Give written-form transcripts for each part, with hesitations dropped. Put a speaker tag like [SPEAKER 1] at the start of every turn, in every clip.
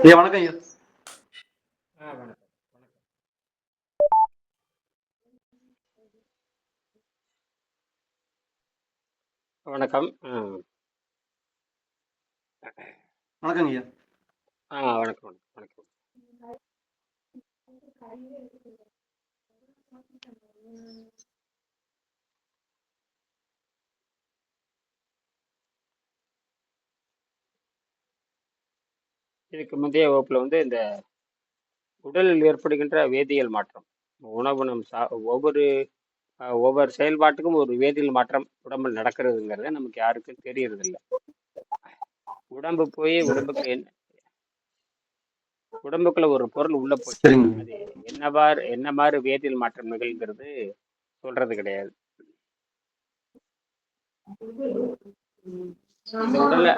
[SPEAKER 1] ஐயா வணக்கம் ஐயா.
[SPEAKER 2] வணக்கம். வணக்கம்.
[SPEAKER 1] வணக்கங்க ஐயா.
[SPEAKER 2] வணக்கம் வணக்கம். இதுக்கு முந்தைய வகுப்புல வந்து இந்த உடலில் ஏற்படுகின்ற வேதியியல் மாற்றம், உணவு ஒவ்வொரு ஒவ்வொரு செயல்பாட்டுக்கும் ஒரு வேதியியல் மாற்றம் உடம்பில் நடக்கிறதுங்கிறத நமக்கு யாருக்கும் தெரியறது இல்லை. உடம்பு போய் உடம்புக்குள்ள ஒரு பொருள் உள்ள போச்சு, அது என்ன மாதிரி வேதியியல் மாற்றம் நிகழ்கிறது சொல்றது கிடையாது. இந்த உடல்ல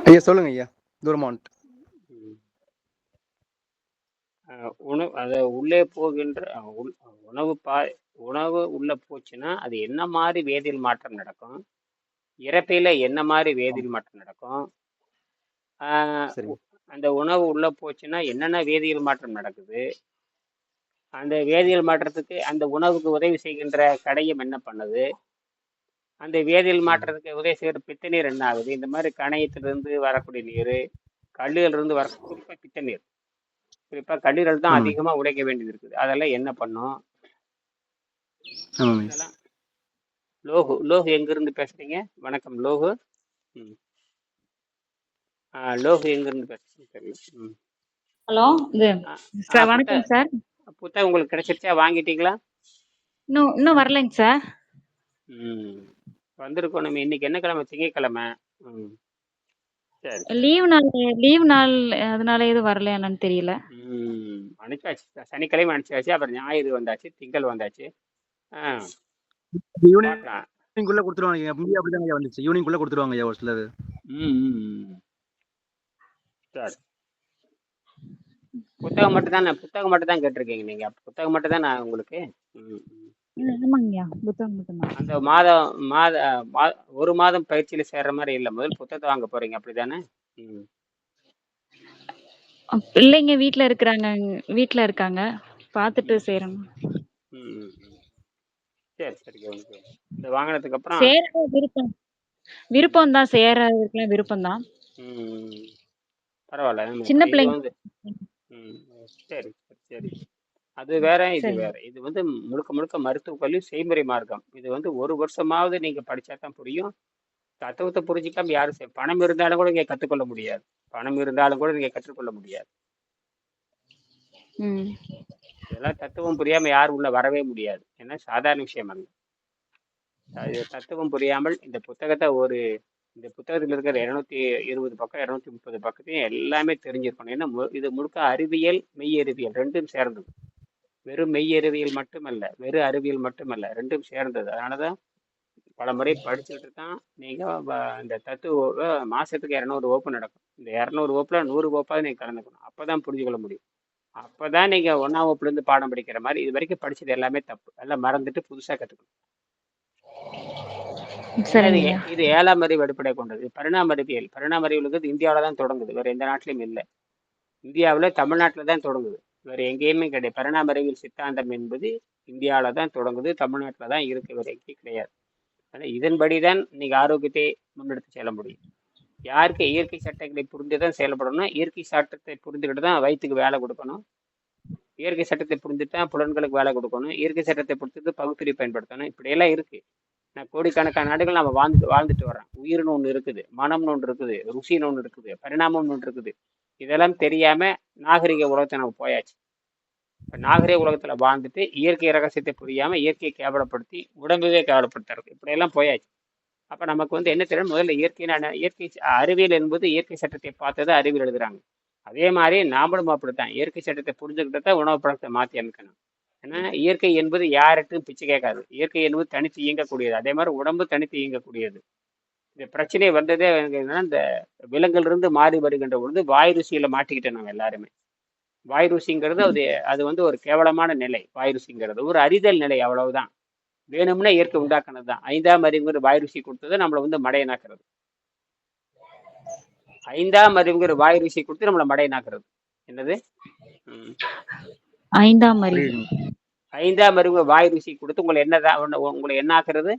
[SPEAKER 1] ஐயா சொல்லுங்க ஐயா. தூரமா
[SPEAKER 2] உள்ளே போகின்ற உணவு உள்ள போச்சுன்னா அது என்ன மாதிரி வேதியியல் மாற்றம் நடக்கும், இறப்பையில என்ன மாதிரி வேதியியல் மாற்றம் நடக்கும், அந்த உணவு உள்ள போச்சுன்னா என்னென்ன வேதியியல் மாற்றம் நடக்குது, அந்த வேதியியல் மாற்றத்துக்கு அந்த உணவுக்கு உதவி செய்கின்ற கடையம் என்ன பண்ணுது, அந்த வேதியியல் மாற்றத்துக்கு உதவி செய்கிற பித்த நீர் என்ன ஆகுது, இந்த மாதிரி கணையத்திலிருந்து வரக்கூடிய நீர், கல்லீரலிருந்து வர குறிப்பா பித்த நீர், குறிப்பா கல்லீரல் தான் அதிகமா உடைக்க வேண்டியது இருக்குது, அதெல்லாம் என்ன பண்ணும்? லோகு எங்க இருந்து பேசுறீங்க? வணக்கம் லோகு. லோகு எங்க இருந்து பேசுறீங்க? தெரியல.
[SPEAKER 3] ஹலோ, வணக்கம் சார்.
[SPEAKER 2] புத்தகம் உங்களுக்கு கிடைச்சிருச்சா? வாங்கிட்டீங்களா?
[SPEAKER 3] இன்னும் வரலைங்க சார்.
[SPEAKER 2] வந்திருக்கோம். நம்ம இன்னைக்கு என்ன கிழமை? திங்கட்கிழமை.
[SPEAKER 3] லீவ் நாள் அதனால எதுவும் வரல என்னன்னு தெரியல.
[SPEAKER 2] அனுப்பிச்சாச்சு, சனிக்கிழமை அனுப்பிச்சாச்சு, அப்புறம் ஞாயிறு வந்தாச்சு, திங்கள் வந்தாச்சு.
[SPEAKER 1] ஈவினிங்குள்ள கொடுத்துருவாங்க. முந்தைய அப்படிதான் வந்துச்சு, ஈவினிங்குள்ள கொடுத்துருவாங்க ஐயா ஒரு சிலது.
[SPEAKER 2] சரி, புத்தகம் மட்டும் தான் கேட்டிருக்கீங்க நீங்க. புத்தகம் மட்டும் தான் நான் உங்களுக்கு. அந்த ஒரு மாதம் பயிற்சியில சேர்ற மாதிரி இல்ல, முதல் புத்தகத்தை வாங்க போறீங்க அப்படிதானே?
[SPEAKER 3] இல்லைங்க, வீட்ல இருக்காங்க, பார்த்துட்டு செய்யறோம்.
[SPEAKER 2] சரி சரி. இந்த வாங்கினதுக்கு அப்புறம்
[SPEAKER 3] விருப்பம் தான், சேரதுக்குலாம் விருப்பம் தான்.
[SPEAKER 2] பரவாயில்ல,
[SPEAKER 3] சின்ன பிள்ளைங்க.
[SPEAKER 2] சரி சரி. அது வேற, இது வேற. இது வந்து முழுக்க முழுக்க மருத்துவ கல்வி, செய்முறை மார்க்கம். இது வந்து 1 வருஷமாவது நீங்க படிச்சா தான் புரியும். தத்துவத்தை புரிஞ்சிக்காம யாரும் பணம் இருந்தாலும் கூட நீங்க கற்றுக்கொள்ள முடியாது. கற்றுக்கொள்ள முடியாது. இதெல்லாம் தத்துவம் புரியாம யாரும் உள்ள வரவே முடியாது. ஏன்னா சாதாரண விஷயம் அல்ல. தத்துவம் புரியாமல் இந்த புத்தகத்தில் இருக்கிற 220 பக்கம் 230 பக்கத்தையும் எல்லாமே தெரிஞ்சிருக்கணும். ஏன்னா இது முழுக்க அறிவியல், மெய்யறிவியல் ரெண்டும் சேர்ந்தது. வெறும் மெய்யறிவியல் மட்டுமல்ல, வெறும் அறிவியல் மட்டுமல்ல, ரெண்டும் சேர்ந்தது. அதனாலதான் பல முறை படிச்சுட்டு தான் நீங்க இந்த தத்துவ மாசத்துக்கு 200 வகுப்பு நடக்கும். இந்த 200 வகுப்புல 100 வகுப்பாவது நீங்க கலந்துக்கணும். அப்பதான் புரிஞ்சுக்கொள்ள முடியும். அப்பதான் நீங்க 1ஆம் வகுப்புல இருந்து பாடம் படிக்கிற மாதிரி. இது வரைக்கும் படிச்சது எல்லாமே தப்பு, எல்லாம் மறந்துட்டு புதுசா கத்துக்கணும். இது 7ஆம் அறிவு அடிப்படை கொண்டது. பரிணாம அறிவியல் இந்தியாவில தான் தொடங்குது, வேற எந்த நாட்டிலும் இல்லை. இந்தியாவில தமிழ்நாட்டில தான் தொடங்குது, வேற எங்கேயுமே கிடையாது. பரிணாம அறிவியல் சித்தாந்தம் என்பது இந்தியாவில தான் தொடங்குது, தமிழ்நாட்டில தான் இருக்கு, வேற எங்கேயும் கிடையாது. ஆனால் இதன்படிதான் இன்னைக்கு ஆரோக்கியத்தை முன்னெடுத்து செல்ல முடியும். யாருக்கு இயற்கை சட்டங்களை புரிந்துதான் செயல்படணும். இயற்கை சட்டத்தை புரிந்துக்கிட்டு தான் வயிற்றுக்கு வேலை கொடுக்கணும். இயற்கை சட்டத்தை புரிஞ்சுதான் புலன்களுக்கு வேலை கொடுக்கணும். இயற்கை சட்டத்தை புரிஞ்சுட்டு பகுத்தறிவு பயன்படுத்தணும். இப்படியெல்லாம் இருக்கு. நான் கோடிக்கணக்கான நாடுகள் நம்ம வாழ்ந்துட்டு வர்றோம். உயிர்னு ஒன்று இருக்குது, மனம்னு ஒன்று இருக்குது, ருசின்னு ஒன்று இருக்குது, பரிணாமம்னு ஒன்று இருக்குது. இதெல்லாம் தெரியாம நாகரிக உலகத்தை நம்ம போயாச்சு. இப்போ நாகரிக உலகத்துல வாழ்ந்துட்டு இயற்கை ரகசியத்தை புரியாம இயற்கையை கேவலப்படுத்தி உடம்புவே கேவலப்படுத்துறது, இப்படியெல்லாம் போயாச்சு. அப்ப நமக்கு வந்து என்ன தெரியும்? முதல்ல இயற்கை அறிவியல் என்பது இயற்கை சட்டத்தை பார்த்ததை அறிவியல் எழுதுறாங்க. அதே மாதிரி நாமளும் அப்படித்தான் இயற்கை சட்டத்தை புரிஞ்சுக்கிட்டு தான் உணவு பழக்கத்தை மாற்றி அமைக்கணும். ஏன்னா இயற்கை என்பது யார்கிட்டும் பிச்சை கேட்காது. இயற்கை என்பது தனித்து இயங்கக்கூடியது. அதே மாதிரி உடம்பு தனித்து இயங்கக்கூடியது. இந்த பிரச்சனை வந்ததே என்னன்னா, இந்த விலங்குல இருந்து மாறி வருகின்ற பொழுது வாய் ருசியில மாட்டிக்கிட்டோம் நம்ம எல்லாருமே. வாய் ருசிங்கிறது அது அது வந்து ஒரு கேவலமான நிலை. வாய் ருசிங்கிறது ஒரு அறிதல் நிலை, அவ்வளவுதான். வேணும்னே இயற்கை உண்டாக்குனது தான். ஐந்தாம் அறிவுங்கிற வாய் ருசி கொடுத்தது நம்மளை வந்து மடையனாக்குறது. ஐந்தாம் அறிவுங்கிற வாய் ருசி கொடுத்து நம்மளை மடையனாக்குறது. என்னது? ம்.
[SPEAKER 3] ஐந்தாம் அறிவு.
[SPEAKER 1] புரியுதுங்க.
[SPEAKER 2] ஐந்தாம் அறிவு வாய் ருசி கொடுத்து உங்களை என்னதான் உங்களை என்ன ஆக்குறது?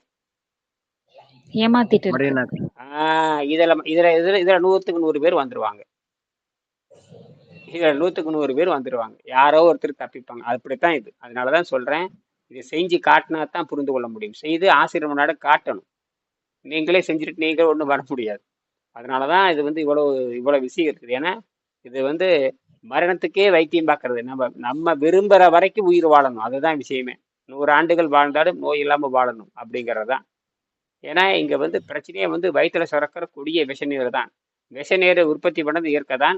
[SPEAKER 3] ஏமாத்திட்டு இருக்கு.
[SPEAKER 1] மடையனாக்கு.
[SPEAKER 2] இதுல இதுல இதுல இதுல 100க்கு 100 பேர் வந்துருவாங்க. இதுல 100க்கு 100 பேர் வந்துருவாங்க. யாரோ ஒருத்தர் தப்பிப்பாங்க. அப்படித்தான் இது. அதனாலதான் சொல்றேன், இதை செஞ்சு காட்டினா தான் புரிந்து கொள்ள முடியும். செய்து ஆசிரியர் முன்னாடி காட்டணும். நீங்களே செஞ்சுட்டு நீங்களே ஒன்றும் வர முடியாது. அதனாலதான் இது வந்து இவ்வளவு விஷயம் இருக்குது. ஏன்னா இது வந்து மரணத்துக்கே வைத்தியம் பார்க்கறது. நம்ம விரும்புற வரைக்கும் உயிர் வாழணும், அதுதான் விஷயமே. 100 ஆண்டுகள் வாழ்ந்தாலும் நோய் இல்லாம வாழணும் அப்படிங்கறதுதான். ஏன்னா இங்க வந்து பிரச்சனையே வந்து வயிற்றுல சுரக்கிற கொடிய விஷநீர் தான். விஷநீரை உற்பத்தி பண்ணது இயற்கை தான்.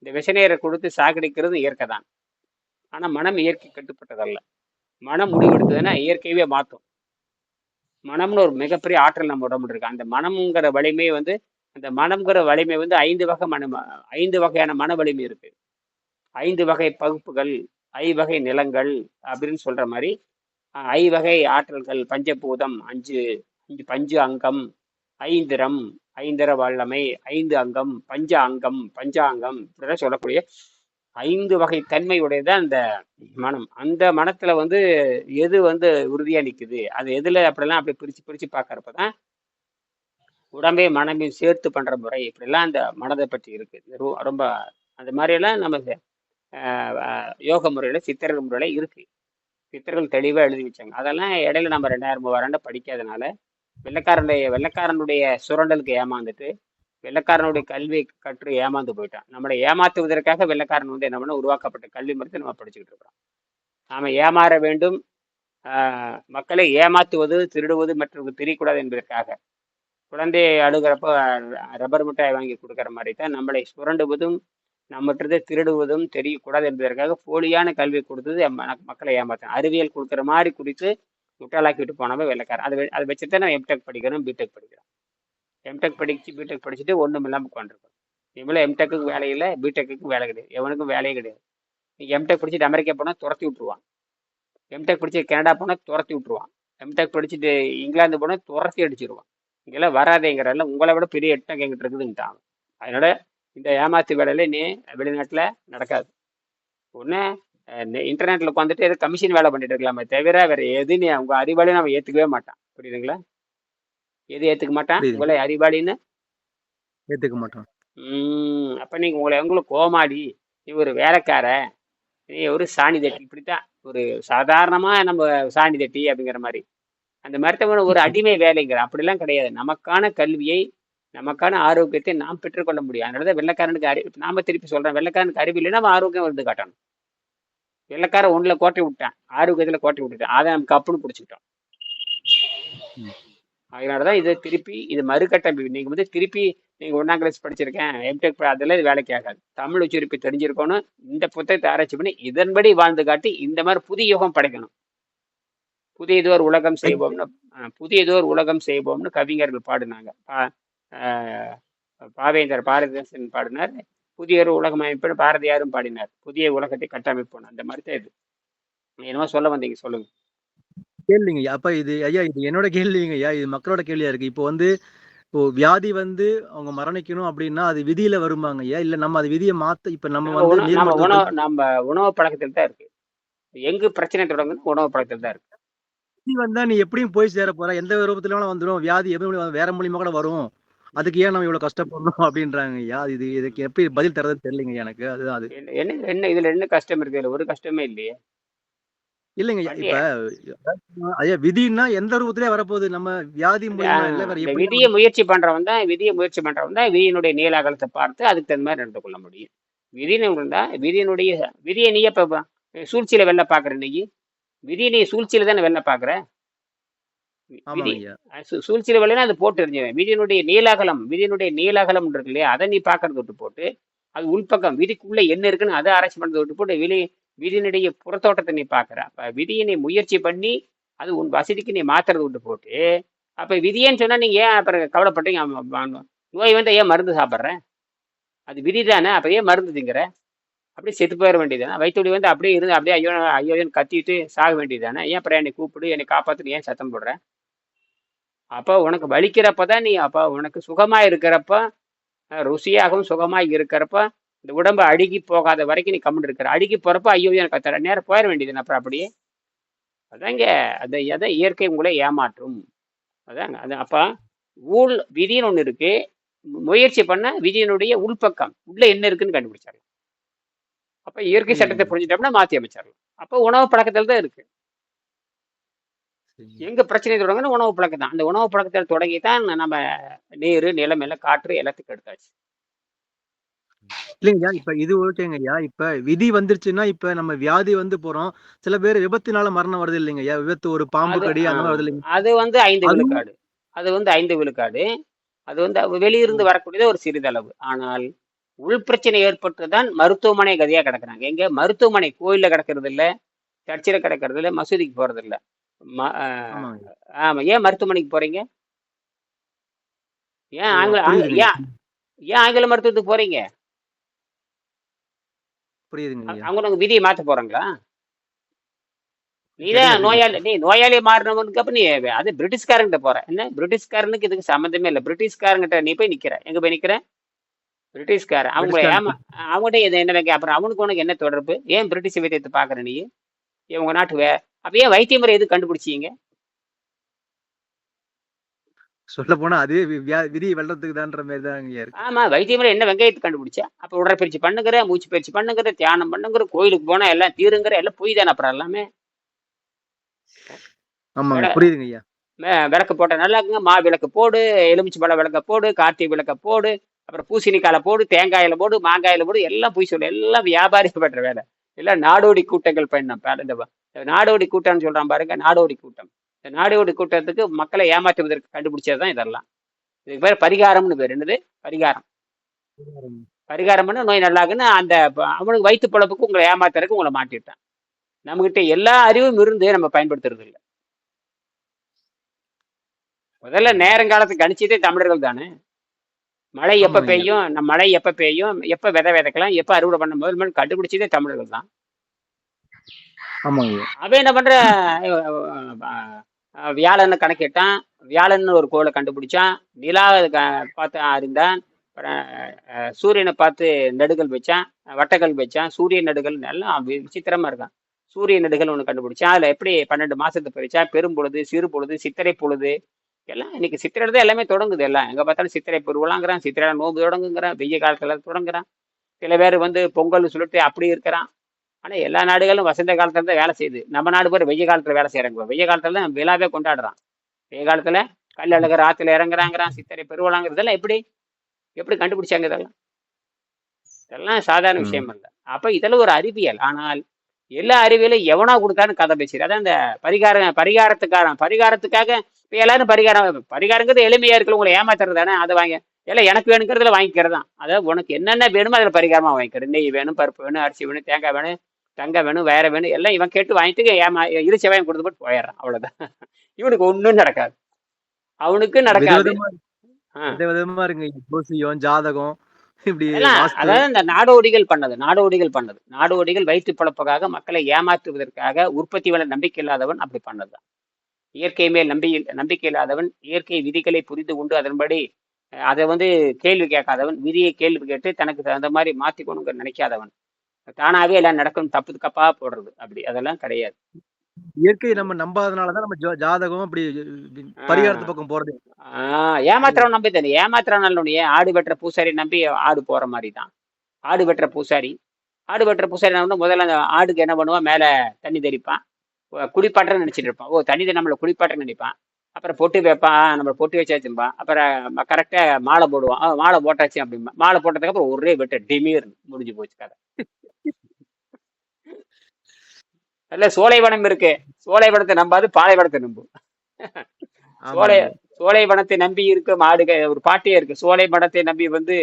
[SPEAKER 2] இந்த விஷநீரை கொடுத்து சாகடிக்கிறது இயற்கை தான். ஆனா மனம் இயற்கை கட்டுப்பட்டதல்ல. மனம் முடிவெடுத்ததுன்னா இயற்கையவே மாற்றும். மனம்னு ஒரு மிகப்பெரிய ஆற்றல் நம்ம உடம்புல இருக்கு. அந்த மனம்ங்கிற வலிமை வந்து அந்த மனம்ங்கிற வலிமை வந்து 5 வகையான மன வலிமை இருக்கு. 5 வகை பகுப்புகள், 5 வகை நிலங்கள் அப்படின்னு சொல்ற மாதிரி 5 வகை ஆற்றல்கள், பஞ்சபூதம், 5 பஞ்சு அங்கம், ஐந்திரம், ஐந்திர வல்லமை, 5 அங்கம், பஞ்சாங்கம் இப்படிதான் சொல்லக்கூடிய 5 வகை தன்மை உடையதான் அந்த மனம். அந்த மனத்துல வந்து எது வந்து உறுதியா நிக்குது, அது எதுல அப்படிலாம் அப்படி பிரிச்சு பார்க்கறப்பதான் உடம்பே மனமையும் சேர்த்து பண்ற முறை இப்படிலாம் அந்த மனதை பற்றி இருக்கு. ரொம்ப அந்த மாதிரி எல்லாம் நம்ம யோக முறையில சித்தர்கள் முறையில இருக்கு. சித்தர்கள் தெளிவா எழுதி வச்சாங்க. அதெல்லாம் இடையில நம்ம 2000-3000 படிக்காதனால வெள்ளைக்காரனுடைய சுரண்டலுக்கு ஏமாந்துட்டு வெள்ளைக்காரனுடைய கல்வி கற்று ஏமாந்து போயிட்டான். நம்மளை ஏமாத்துவதற்காக வெள்ளைக்காரன் வந்து என்ன பண்ண உருவாக்கப்பட்ட கல்வி முறையை நம்ம படிச்சுக்கிட்டு இருக்கிறோம். நாம ஏமாற வேண்டும், மக்களை ஏமாத்துவது, திருடுவது மற்றவர்களுக்கு தெரியக்கூடாது என்பதற்காக குழந்தையை அழுகிறப்ப ரப்பர் மிட்டாய் வாங்கி கொடுக்குற மாதிரி தான் நம்மளை சுரண்டுவதும் நம்மகிட்ட திருடுவதும் தெரியக்கூடாது என்பதற்காக போலியான கல்வி கொடுத்தது மக்களை ஏமாத்தேன். அறிவியல் கொடுக்குற மாதிரி குறித்து முட்டாளாக்கிட்டு போனவன் வெள்ளைக்காரன். அதை வச்சுட்டு நான் எம்டெக் படிக்கிறோம், பிடெக் படிக்கிறோம். எம்டெக் பிடெக் படிச்சுட்டு ஒன்றும் இல்லாமல் உட்காந்துருக்கோம். இவ்வளோ எம்டெக்கு வேலை இல்லை, பிடெக்கு வேலை கிடையாது, எவனுக்கும் வேலையே கிடையாது. நீ எம்டெக் படிச்சுட்டு அமெரிக்கா போனால் துரத்தி விட்டுருவான். எம்டெக் படிச்சு கனடா போனால் துரத்தி விட்டுருவான். எம்டெக் படிச்சுட்டு இங்கிலாந்து போனால் துரத்தி அடிச்சிருவான். இங்கெல்லாம் வராதேங்கிறல்ல, உங்களை விட பெரிய எட்டம் எங்கிட்ட இருக்குதுன்ட்டான். அதனால இந்த ஏமாத்து வேலையில நீ வெளிநாட்டில் நடக்காது. ஒன்று இன்டர்நெட்டில் உட்காந்துட்டு எது கமிஷன் வேலை பண்ணிட்டு இருக்கலாமே தவிர வேற எது நீ உங்க அறிவாளியும் நம்ம ஏற்றுக்கவே மாட்டான். புரியுதுங்களா? எது ஏற்றுக்க மாட்டான்? உங்களை அறிவாளின்னு
[SPEAKER 1] ஏத்துக்க மாட்டான்.
[SPEAKER 2] அப்போ நீங்கள் உங்களுக்கு கோமாளி, நீ ஒரு வேலைக்கார, நீ ஒரு சாணி தட்டி, இப்படித்தான் ஒரு சாதாரணமாக நம்ம சாணி தட்டி அப்படிங்கிற மாதிரி அந்த மாதிரி ஒரு அடிமை வேலைங்கிற அப்படிலாம் கிடையாது. நமக்கான கல்வியை, நமக்கான ஆரோக்கியத்தை நாம் பெற்றுக்கொள்ள முடியும். அதனாலதான் வெள்ளைக்காரனுக்கு நாம திருப்பி சொல்றேன், வெள்ளைக்காரனுக்கு அறிவு இல்லைன்னா நம்ம ஆரோக்கியம் வந்து காட்டணும். வெள்ளைக்காரன் ஒண்ணுல கோட்டை விட்டான், ஆரோக்கியத்துல கோட்டை விட்டுட்டான், அதை நமக்கு அப்புன்னு பிடிச்சிக்கிட்டோம். அதனாலதான் இது திருப்பி இது மறுகட்டமைப்பு. நீங்க வந்து திருப்பி நீங்க 1ஆம் கிளாஸ் படிச்சிருக்கேன், எம்டெக், அதெல்லாம் இது வேலைக்கு ஆகாது. தமிழ் உச்சரிப்பு தெரிஞ்சிருக்கணும், இந்த புத்தகத்தை ஆராய்ச்சி பண்ணி இதன்படி வாழ்ந்து காட்டி இந்த மாதிரி புதிய யுகம் படைக்கணும். புதியதோர் உலகம் செய்வோம்னு கவிஞர்கள் பாடினாங்க. பாரதிதாசன் பாடினார். புதிய ஒரு உலகம் அமைப்பு பாரதியாரும் பாடினார். புதிய உலகத்தை கட்டமைப்போம். அந்த மாதிரி தான் இது. என்னமோ சொல்ல வந்தீங்க, சொல்லுங்க.
[SPEAKER 1] கேள்விங்க அப்ப இது ஐயா, இது என்னோட கேள்விங்க ஐயா, இது மக்களோட கேள்வியா இருக்கு. இப்போ வந்து வியாதி வந்து அவங்க மரணிக்கணும் அப்படின்னா அது விதியில வருமாங்க ஐயா, இல்ல நம்ம அது விதியை மாத்த இப்ப நம்ம வந்து
[SPEAKER 2] நம்ம உணவு பழக்கத்தில் தான் இருக்கு. எங்கு பிரச்சனை தொடங்குது? உணவு பழக்கத்தில் தான் இருக்கு.
[SPEAKER 1] வந்தா நீ எப்படியும் போய் சேர போற, எந்த ரூபத்துல வந்துடும், வியாதி எப்படி வேற மூலியமா கூட வரும், அதுக்கு ஏன் நம்ம இவ்வளவு கஷ்டப்படணும் அப்படின்றாங்க ஐயா. இதுக்கு எப்படி பதில் தரதுன்னு தெரியலங்க எனக்கு. அதுதான் அது
[SPEAKER 2] என்ன இதுல என்ன கஷ்டம் இருக்கு? இதுல ஒரு கஷ்டமே இல்லையே.
[SPEAKER 1] இல்லைங்க இப்ப ஐயா, விதினா எந்த ரூபத்திலே வரப்போகுது, நம்ம வியாதி
[SPEAKER 2] விதியை முயற்சி பண்றவன் தான் விதியினுடைய நீல அகலத்தை பார்த்து அதுக்கு தகுந்த மாதிரி நடந்து கொள்ள முடியும். விதின்னு இருந்தா விதியை நீ எப்ப சூழ்ச்சியில வெள்ள பாக்குற? இன்னைக்கு விதியை நீ சூழ்ச்சியில தானே வெள்ள பாக்குற. சூழ்ச்சியில வெள்ளனா அது போட்டு எரிஞ்சுவேன். விதியினுடைய நீலாகலம் இருக்கு இல்லையா, அதை நீ பாக்குறது விட்டு போட்டு அது உள்பக்கம் விதிக்குள்ள என்ன இருக்குன்னு அதை ஆராய்ச்சி பண்றது விட்டு போட்டு விதியினுடைய புறத்தோட்டத்தை நீ பாக்குற. அப்ப விதியை நீ முயற்சி பண்ணி அது உன் வசதிக்கு நீ மாத்துறது விட்டு போட்டு, அப்ப விதியேன்னு சொன்னா நீங்க ஏன் அப்புறம் கவலைப்பட்டீங்க? நோய் வந்து ஏன் மருந்து சாப்பிட்ற? அது விதி தானே, அப்ப ஏன் மருந்து திங்கிற? அப்படியே செத்து போயிட வேண்டியதுதானே? வயிற்றுவலி வந்து அப்படியே இருந்து அப்படியே ஐயோ ஐயோன்னு கத்திட்டு சாக வேண்டியதுதானே? ஏன் அப்புறம் என்னை கூப்பிடு, என்னை காப்பாத்துன்னு ஏன் சத்தம் போடுற? அப்போ உனக்கு வலிக்கிறப்ப தான் நீ அப்போ உனக்கு சுகமா இருக்கிறப்ப, ருசியாகவும் சுகமா இருக்கிறப்ப, இந்த உடம்பு அழுகி போகாத வரைக்கும் நீ கம்முன்னு இருக்கிற. அழுகி போறப்ப ஐயோ எனக்கு கத்துற நேரம் போயிட வேண்டியதுதானே அப்புறம் அப்படியே. அதாங்க அதான் இயற்கை உங்களை ஏமாற்றும். அதாங்க அது அப்ப விதின்னு ஒண்ணு இருக்கு. முயற்சி பண்ண விதியினுடைய உள்பக்கம் உள்ள என்ன இருக்குன்னு கண்டுபிடிச்சிடலாம். அப்ப இயற்கை சட்டத்தை
[SPEAKER 1] புரியுதுங்க.
[SPEAKER 2] புரிஞ்சுட்டோம்னா மாத்தி அமைச்சிடலாம். அப்போ உணவு பழக்கத்தில் தான் இருக்கு.
[SPEAKER 1] சரிங்க.
[SPEAKER 2] எங்க பிரச்சனை தொடங்குன்னு உணவு பழக்கம் தான். அந்த உணவு பழக்கத்தில் தொடங்கி தான் நம்ம நீர், நிலம் எல்லாம் காற்று எல்லாத்துக்கும் எடுத்தாச்சு.
[SPEAKER 1] இல்லைங்கய்யா, இப்ப இது ஓகேங்கய்யா. இப்ப விதி வந்துருச்சுன்னா, இப்ப நம்ம வியாதி வந்து போறோம். சில பேர் விபத்துனால மரணம் வருது இல்லைங்கய்யா? விபத்து ஒரு பாம்பு
[SPEAKER 2] அது
[SPEAKER 1] கடி அந்த மாதிரி வருது இல்லைங்க?
[SPEAKER 2] அது வந்து 5
[SPEAKER 1] அதுவும்
[SPEAKER 2] விழுக்காடு. அது வந்து 5 விழுக்காடு. அது வந்து வெளியிருந்து வரக்கூடியது ஒரு சிறிதளவு. ஆனால் உள் பிரச்சனை ஏற்பட்டு தான் மருத்துவமனை கதியா கிடக்குறாங்க. எங்க மருத்துவமனை கோயில்ல கிடக்கிறது இல்ல, சர்ச்சில் கிடக்கிறது இல்ல, மசூதிக்கு போறது இல்ல.
[SPEAKER 1] ஆமாங்க.
[SPEAKER 2] ஆமா. ஏன் மருத்துவமனைக்கு போறீங்க? ஏன்
[SPEAKER 1] ஓ!
[SPEAKER 2] ஆங்கில
[SPEAKER 1] புரியுதுங்கய்யா.
[SPEAKER 2] ஏன் ஏன் ஆங்கில மருத்துவத்துக்கு போறீங்க?
[SPEAKER 1] புரியுதுங்கய்யா.
[SPEAKER 2] அவங்க உங்க விதியை மாத்த போறாங்களா?
[SPEAKER 1] சரியா
[SPEAKER 2] நீதான்
[SPEAKER 1] சொன்னீங்க.
[SPEAKER 2] நீ நோயாளி மாறினவனுக்கு அப்ப நீ அது பிரிட்டிஷ்காரங்கிட்ட போற. என்ன பிரிட்டிஷ்காரனுக்கு இதுக்கு சம்மந்தமே இல்லை. பிரிட்டிஷ்காரங்கிட்ட நீ போய் நிக்கிற. எங்க போய் நிக்கிற? பிரிட்டிஷ்காரன் அவங்கள
[SPEAKER 1] பிரிட்டிஷ்காரன்
[SPEAKER 2] அவங்ககிட்ட இது என்ன வைக்க அப்புறம் அவனுக்கு உனக்கு என்ன தொடர்பு? ஏன் பிரிட்டிஷ் வைத்தியத்தை பாக்குற நீ? ஏன் உங்க நாட்டு அப்ப ஏன் வைத்திய முறை எது கண்டுபிடிச்சீங்க?
[SPEAKER 1] சொல்லப்போனா அதே விதி வெல்றதுக்கு தான்ற மாரி தாங்கய்யா இருக்கு.
[SPEAKER 2] ஆமா, வைத்திய முறை என்ன வெங்காயத்துக்கு கண்டுபிடிச்சா? அப்ப உடற்பயிற்சி பண்ணுங்கிற, மூச்சு பயிற்சி பண்ணுங்கிற, தியானம் பண்ணுங்கிற, கோயிலுக்கு போனா எல்லாம் தீருங்கிற, எல்லாம் பொய் தானே அப்புறம் எல்லாமே.
[SPEAKER 1] ஆமாங்க.
[SPEAKER 2] விள-
[SPEAKER 1] புரியுதுங்கய்யா.
[SPEAKER 2] விளக்கு போட்ட நல்லா இருக்குங்க. மா விளக்கு போடு, எலுமிச்சு பழ விளக்க போடு, கார்த்திகை விளக்க போடு, அப்புறம் பூசணிக்காயில போடு, தேங்காயில போடு, மாங்காயில போடு, எல்லாம் பொய் சொல்லு. எல்லாம் வியாபாரி பண்ற வேலை. எல்லாம் நாடோடி கூட்டங்கள் பண்ண இந்த நாடோடி கூட்டம்னு சொல்றான் பாருங்க, நாடோடி கூட்டம். இந்த நாடோடி கூட்டத்துக்கு மக்களை ஏமாற்றுவதற்கு கண்டுபிடிச்சதுதான் இதெல்லாம். இதுக்கு பேர் பரிகாரம்னு பேர். என்னது? பரிகாரம். பரிகாரம் பண்ண நோய் நல்லாகுன்னு அவனுக்கு வயிற்று பொழப்புக்கு உங்களை ஏமாத்துறதுக்கு உங்களை மாட்டிட்டான். நம்மகிட்ட எல்லா அறிவும் இருந்து நம்ம பயன்படுத்துறது இல்லை. முதல்ல நேரங்காலத்தை கணிச்சதே தமிழர்கள் தானே. மழை எப்ப
[SPEAKER 1] ஆமாங்கய்யா.
[SPEAKER 2] பெய்யும், மழை எப்ப பெய்யும், எப்ப விதை விதைக்கலாம், எப்ப அறுவடை பண்ண முதல் கண்டுபிடிச்சதே தமிழர்கள் தான்.
[SPEAKER 1] ஆமாங்கய்யா.
[SPEAKER 2] அவன் என்ன பண்ற, வியாழன்னு கணக்கிட்டான். வியாழன்னு ஒரு கோளை கண்டுபிடிச்சான். நிலாவை பார்த்து அறிந்தான். சூரியனை பார்த்து நடுகள் வச்சான், வட்டங்கள் வச்சான், சூரிய நடுகள் எல்லாம் விசித்திரமா இருக்கான். சூரிய நடுகள் ஒன்று கண்டுபிடிச்சான். அதுல எப்படி 12 மாசத்தை பிரிச்சான். பெரும்பொழுது, சிறு பொழுது, சித்திரை பொழுது, எல்லாம் இன்னைக்கு சித்திரை தான் எல்லாமே தொடங்குது. எல்லாம் எங்க பார்த்தாலும் சித்திரை பெருவலாங்கிறான், சித்திரை நோம்பு தொடங்குங்கிறான், வெய்ய காலத்துல தொடங்குறான். சில பேர் வந்து பொங்கல்னு சொல்லிட்டு அப்படி இருக்கிறான். ஆனா எல்லா நாடுகளும் வசந்த காலத்துல தான் வேலை செய்யுது. நம்ம நாடு பேர் வெய்ய காலத்துல வேலை செய்யறாங்க. வெய்ய காலத்துல தான் விழாவே கொண்டாடுறான். வெய்ய காலத்துல கல் அழகர் ஆத்துல இறங்குறாங்கிறான், சித்திரை பெருவலாங்கிறதெல்லாம் எப்படி எப்படி கண்டுபிடிச்சாங்க? இதெல்லாம் சாதாரண விஷயம் இல்லை. அப்ப இதுல ஒரு அறிவியல். ஆனால் எல்லா அறிவியலும் எவனா கொடுத்தாலும் கதை பேசுறது. அதான் இந்த பரிகாரத்துக்காக இப்ப எல்லாரும் பரிகாரங்கிறது எளிமையா இருக்கு. உங்களை ஏமாத்துறது தானே. அதை வாங்க எல்லாம் எனக்கு வேணுங்கிறதுல வாங்கிக்கிறதான். அதாவது உனக்கு என்னென்ன வேணுமோ அதுல பரிகாரமா வாங்கிக்கிறது. நெய் வேணும், பருப்பு வேணும், அரிசி வேணும், தேங்காய் வேணும், தங்கம் வேணும், வேற வேணும், எல்லாம் இவன் கேட்டு வாங்கிட்டு இரு செவ்வாயம் கொடுத்து போட்டு போயிடுறான். அவ்வளவுதான். இவனுக்கு ஒன்றும் நடக்காது, அவனுக்கு நடக்காது.
[SPEAKER 1] விதவிதமா இருங்க. ஜோசியம், ஜாதகம், இப்படி
[SPEAKER 2] அதாவது இந்த நாடோடிகள் பண்ணது. நாடோடிகள் வயிற்று பழப்புக்காக மக்களை ஏமாற்றுவதற்காக உற்பத்தி வேலை நம்பிக்கை இல்லாதவன் அப்படி பண்ணதுதான். இயற்கை மேல் நம்பிக்கை இல்லாதவன், இயற்கை விதிகளை புரிந்து கொண்டு அதன்படி அதை வந்து கேள்வி கேட்காதவன், விதியை கேள்வி கேட்டு தனக்கு தகுந்த மாதிரி மாத்திக்கணுங்க நினைக்காதவன், தானாவே எல்லாம் நடக்கும் தப்பு தப்பா போடுறது. அப்படி அதெல்லாம் கிடையாது.
[SPEAKER 1] இயற்கை நம்ம நம்பாதனாலதான் நம்ம ஜாதகம் அப்படி பரிகாரத்து பக்கம் போறது.
[SPEAKER 2] ஏமாத்திரம் நம்பி தானே. ஏமாத்திரம் ஆடு வெட்டுற பூசாரி நம்பி ஆடு போற மாதிரி தான். ஆடு வெட்டுற பூசாரி முதல்ல அந்த ஆடுக்கு என்ன பண்ணுவான், மேல தண்ணி தெளிப்பான், குளிப்பாட்டுறன்னு நினைச்சிட்டு இருப்பான். ஓ தண்ணி நம்மளை குளிப்பாட்டுன்னு நினைப்பான். அப்புறம் பொட்டு வைப்பான், நம்மளை பொட்டு வச்சாச்சுப்பான். அப்புறம் கரெக்டா மாலை போடுவான். மாலை போட்டாச்சு அப்படிம்பா. மாலை போட்டதுக்கு அப்புறம் ஒரே வெட்ட டிமீர் முடிஞ்சு போச்சு கதை. நல்ல சோலைவனம் இருக்கு, சோலைவனத்தை நம்பாது பாலைவனத்தை நம்பும். சோலைவனத்தை நம்பி இருக்க மாடுக ஒரு பாட்டியே இருக்கு. சோலைவனத்தை நம்பி வந்து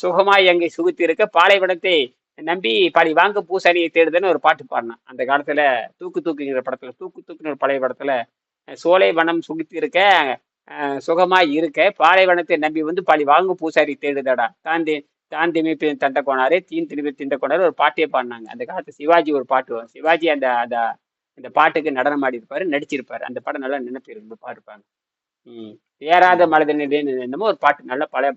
[SPEAKER 2] சுகமாய் அங்கே சுகுத்தி இருக்க, பாலைவனத்தை நம்பி பழி வாங்க பூசாரியை தேடுதுன்னு ஒரு பாட்டு பாடினான் அந்த காலத்துல. தூக்குங்கிற படத்துல, தூக்குன்னு ஒரு பழைய படத்துல, சோலைவனம் சுகுத்தி இருக்க, சுகமாய் இருக்க, பாலைவனத்தை நம்பி வந்து பழி வாங்க பூசாரி தேடுதடா, தான் திணிப்பு தண்ட கோணாரே தீன் திணிப்பு திண்ட கோணாரு ஒரு பாட்டியே பாடினாங்க. அந்த காலத்து சிவாஜி ஒரு பாட்டு வரும். சிவாஜி அந்த அந்த அந்த பாட்டுக்கு நடனம் ஆடி இருப்பாரு, நடிச்சிருப்பாரு. அந்த படம் நல்லா நினைப்பு இருந்து பாருப்பாங்க. ஏறாத
[SPEAKER 1] புரியுதுங்க.
[SPEAKER 2] மனதினிலே என்னமோ ஒரு பாட்டு நல்ல பழைய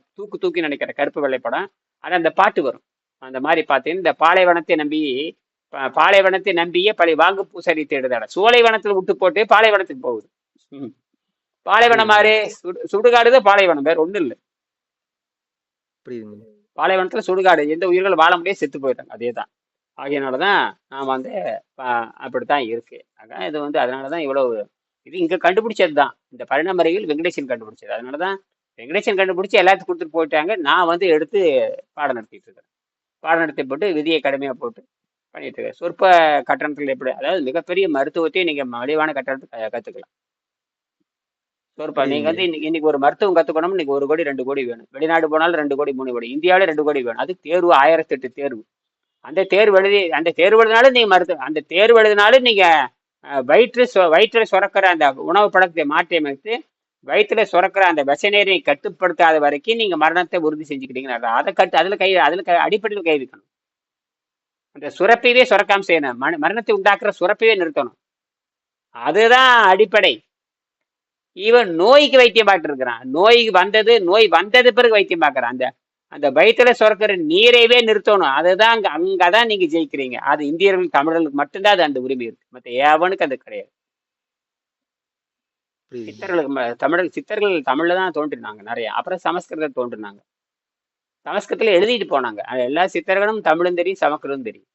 [SPEAKER 2] தூக்கி நினைக்கிற கருப்பு வெள்ளை படம். ஆனா அந்த பாட்டு வரும். அந்த மாதிரி பார்த்தீங்கன்னா இந்த பாலைவனத்தை நம்பியே பழைய வாங்கு பூசரி தேடுதாட சோலைவனத்துல விட்டு போட்டு பாலைவனத்துக்கு போகுது. பாலைவனம்
[SPEAKER 1] புரியுதுங்க.
[SPEAKER 2] மாதிரி சுடுகாடுதான் பாலைவனம், வேற ஒண்ணும் இல்லை.
[SPEAKER 1] புரியுதுங்க.
[SPEAKER 2] பாலைவனத்துல சுடுகாடு, எந்த உயிர்கள் வாழ முடியாது, செத்து போயிட்டாங்க. அதேதான். ஆகையனாலதான் நான் வந்து அப்படித்தான் இருக்கு. அதான் இது வந்து அதனாலதான் இவ்வளவு இது இங்க கண்டுபிடிச்சதுதான். இந்த பரிணாம அறிவியல் வெங்கடேசன் கண்டுபிடிச்சது. அதனாலதான் வெங்கடேசன் கண்டுபிடிச்சு எல்லாத்துக்கும் கொடுத்துட்டு போயிட்டாங்க. நான் வந்து எடுத்து பாடம் நடத்திட்டு இருக்கேன். பாடம் நடத்தி போட்டு விதியை கடுமையா போட்டு பண்ணிட்டு இருக்கேன். சொற்ப கட்டணத்தில் எப்படி, அதாவது மிகப்பெரிய மருத்துவத்தையும் நீங்க மலிவான கட்டணத்தை கத்துக்கலாம். சொற்ப நீங்க
[SPEAKER 1] புரியுதுங்க.
[SPEAKER 2] வந்து இன்னைக்கு ஒரு மருத்துவம் கத்துக்கணும், இன்னைக்கு 1 கோடி 2 கோடி வேணும். வெளிநாடு போனாலும் 2 கோடி 3 கோடி, இந்தியாவில 2 கோடி வேணும். அது தேர்வு 1008 தேர்வு. அந்த தேர்வு எழுதினாலும் நீங்க அந்த தேர்வு எழுதினாலும் நீங்க வயிற்றுல சுரக்கிற அந்த உணவு பழக்கத்தை மாற்றி அமைத்து வயிற்றுல சுரக்கிற அந்த விஷநீரை கட்டுப்படுத்தாத வரைக்கும் நீங்க மரணத்தை உறுதி செஞ்சுக்கிட்டீங்கன்னா அதுல அடிப்படையில் கை வைக்கணும். அந்த சுரப்பையே சுரக்காம செய்யணும். மரணத்தை உண்டாக்குற சுரப்பையே நிறுத்தணும். அதுதான் அடிப்படை. இவன் நோய்க்கு வைத்தியம் பார்த்துட்டு இருக்கிறான். நோய் வந்தது பிறகு வைத்தியம் பார்க்கறான். அந்த வயிற்றுல சுரக்கிற நீரைவே நிறுத்தணும். அதுதான் அங்கதான் நீங்க ஜெயிக்கிறீங்க. அது இந்தியர்கள் தமிழர்களுக்கு மட்டும்தான் அது அந்த உரிமை இருக்கு. மற்ற எவனுக்கு அது கிடையாது. சித்தர்கள் தமிழ்ல தான் தோன்றினாங்க நிறைய. அப்புறம் சமஸ்கிருதம் தோன்றினாங்க. சமஸ்கிருதத்துல எழுதிட்டு போனாங்க. எல்லா சித்தர்களும் தமிழும் தெரியும், சமஸ்கிருதம் தெரியும்.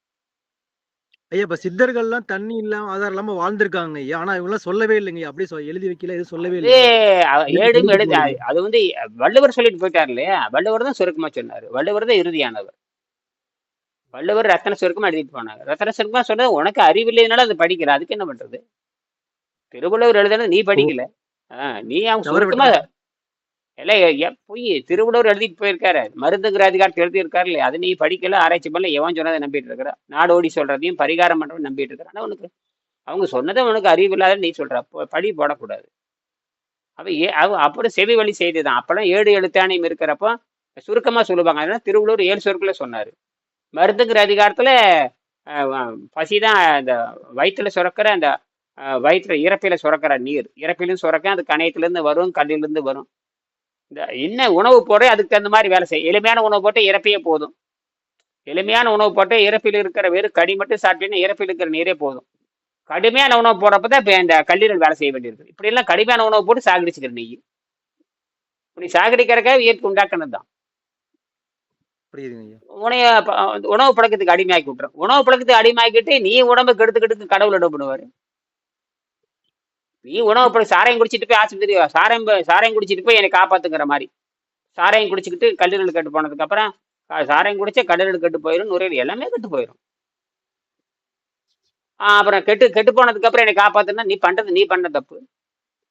[SPEAKER 1] ஐயா இப்ப சித்தர்கள்லாம் தண்ணி இல்லாம ஆதாரம் இல்லாம வாழ்ந்திருக்காங்க ஐயா. ஆனா இவங்க எல்லாம் சொல்லவே இல்லைங்க. அப்படியே எழுதி வைக்கல, எதுவும் சொல்லவே இல்லை.
[SPEAKER 2] ஏடும் எழுதி அது வந்து வள்ளுவர் சொல்லிட்டு போயிட்டாரு இல்லையா? வள்ளுவர் தான் சுருக்கமா சொன்னாரு. வள்ளுவர் தான் இறுதியானவர். வள்ளுவர் ரத்தன சுருக்கமா எழுதிட்டு போனாங்க. ரத்தன சுருக்கமா சொன்னது உனக்கு அறிவு இல்லைனாலும் அது படிக்கல. அதுக்கு என்ன பண்றது? திருவள்ளுவர் எழுதுனது நீ படிக்கல. நீ அவங்க சுருக்கமா எல்லாம் பொய். திருவள்ளுவர் எழுதிட்டு போயிருக்காரு. மருந்துங்கிற அதிகாரத்தை எழுதியிருக்காரு இல்லையா? அது நீ படிக்கல, ஆராய்ச்சி பண்ணல, எவன் சொன்னதை நம்பிட்டு இருக்கிற. நாடோடி சொல்றதையும் பரிகாரம் பண்றதையும் நம்பிட்டு இருக்கிற. ஆனா உனக்கு அவங்க சொன்னதை உனக்கு அறிவு இல்லாத நீ சொல்ற. படி போடக்கூடாது. அப்புறம் செவி வழி செய்திதான். அப்பெல்லாம் 7 எழுத்தாணையும் இருக்கிறப்போ சுருக்கமா சொல்லுவாங்க. அதனால திருவள்ளுவர் 7 சொற்களை சொன்னாரு. மருந்துங்கிற அதிகாரத்துல பசிதான் இந்த வயிற்றுல சுரக்கிற அந்த வயிற்றுல இறப்பையில சுரக்கிற நீர். இறப்பிலும் சுரக்க, அது கணையத்துல இருந்து வரும், கல்லில இருந்து வரும். இந்த என்ன உணவு போட அதுக்கு தகுந்த மாதிரி வேலை செய்யும். எளிமையான உணவு போட்டு இறப்பையே போதும். எளிமையான உணவு போட்டு இறப்பில் இருக்கிற வெறும் கடி மட்டும் சாப்பிட்டீங்கன்னா இறப்பில் இருக்கிற நீரே போதும். கடுமையான உணவு போடுறப்பதான் இப்ப இந்த கல்லீரல் வேலை செய்ய வேண்டியிருக்கு. இப்படி எல்லாம் கடுமையான உணவு போட்டு சாகடிச்சுக்கிற நீ. இப்படி சாகடிக்கிறக்காக இயற்கை உண்டாக்குனது தான். உணவு பழக்கத்துக்கு அடிமையாக்கி விட்டுரும். உணவு பழக்கத்துக்கு அடிமையாக்கிட்டு நீ உடம்பு கெடுத்துக்கிட்டு கடவுள் என்ன பண்ணுவாரு? நீ உணவு பழக்கம் சாராயம் குடிச்சிட்டு போய் ஆஸ்பத்திரி சாராயம் குடிச்சிட்டு போய் என்னை காப்பாத்துங்கிற மாதிரி. சாராயம் குடிச்சுக்கிட்டு கல்லீரல் கெட்டு போனதுக்கு அப்புறம் சாராயம் குடிச்சா கல்லீரல் கெட்டு போயிடும், நுரையீரல் எல்லாமே கெட்டு போயிடும். அப்புறம் கெட்டு போனதுக்கு அப்புறம் என்னை காப்பாத்துனா நீ பண்ண தப்பு.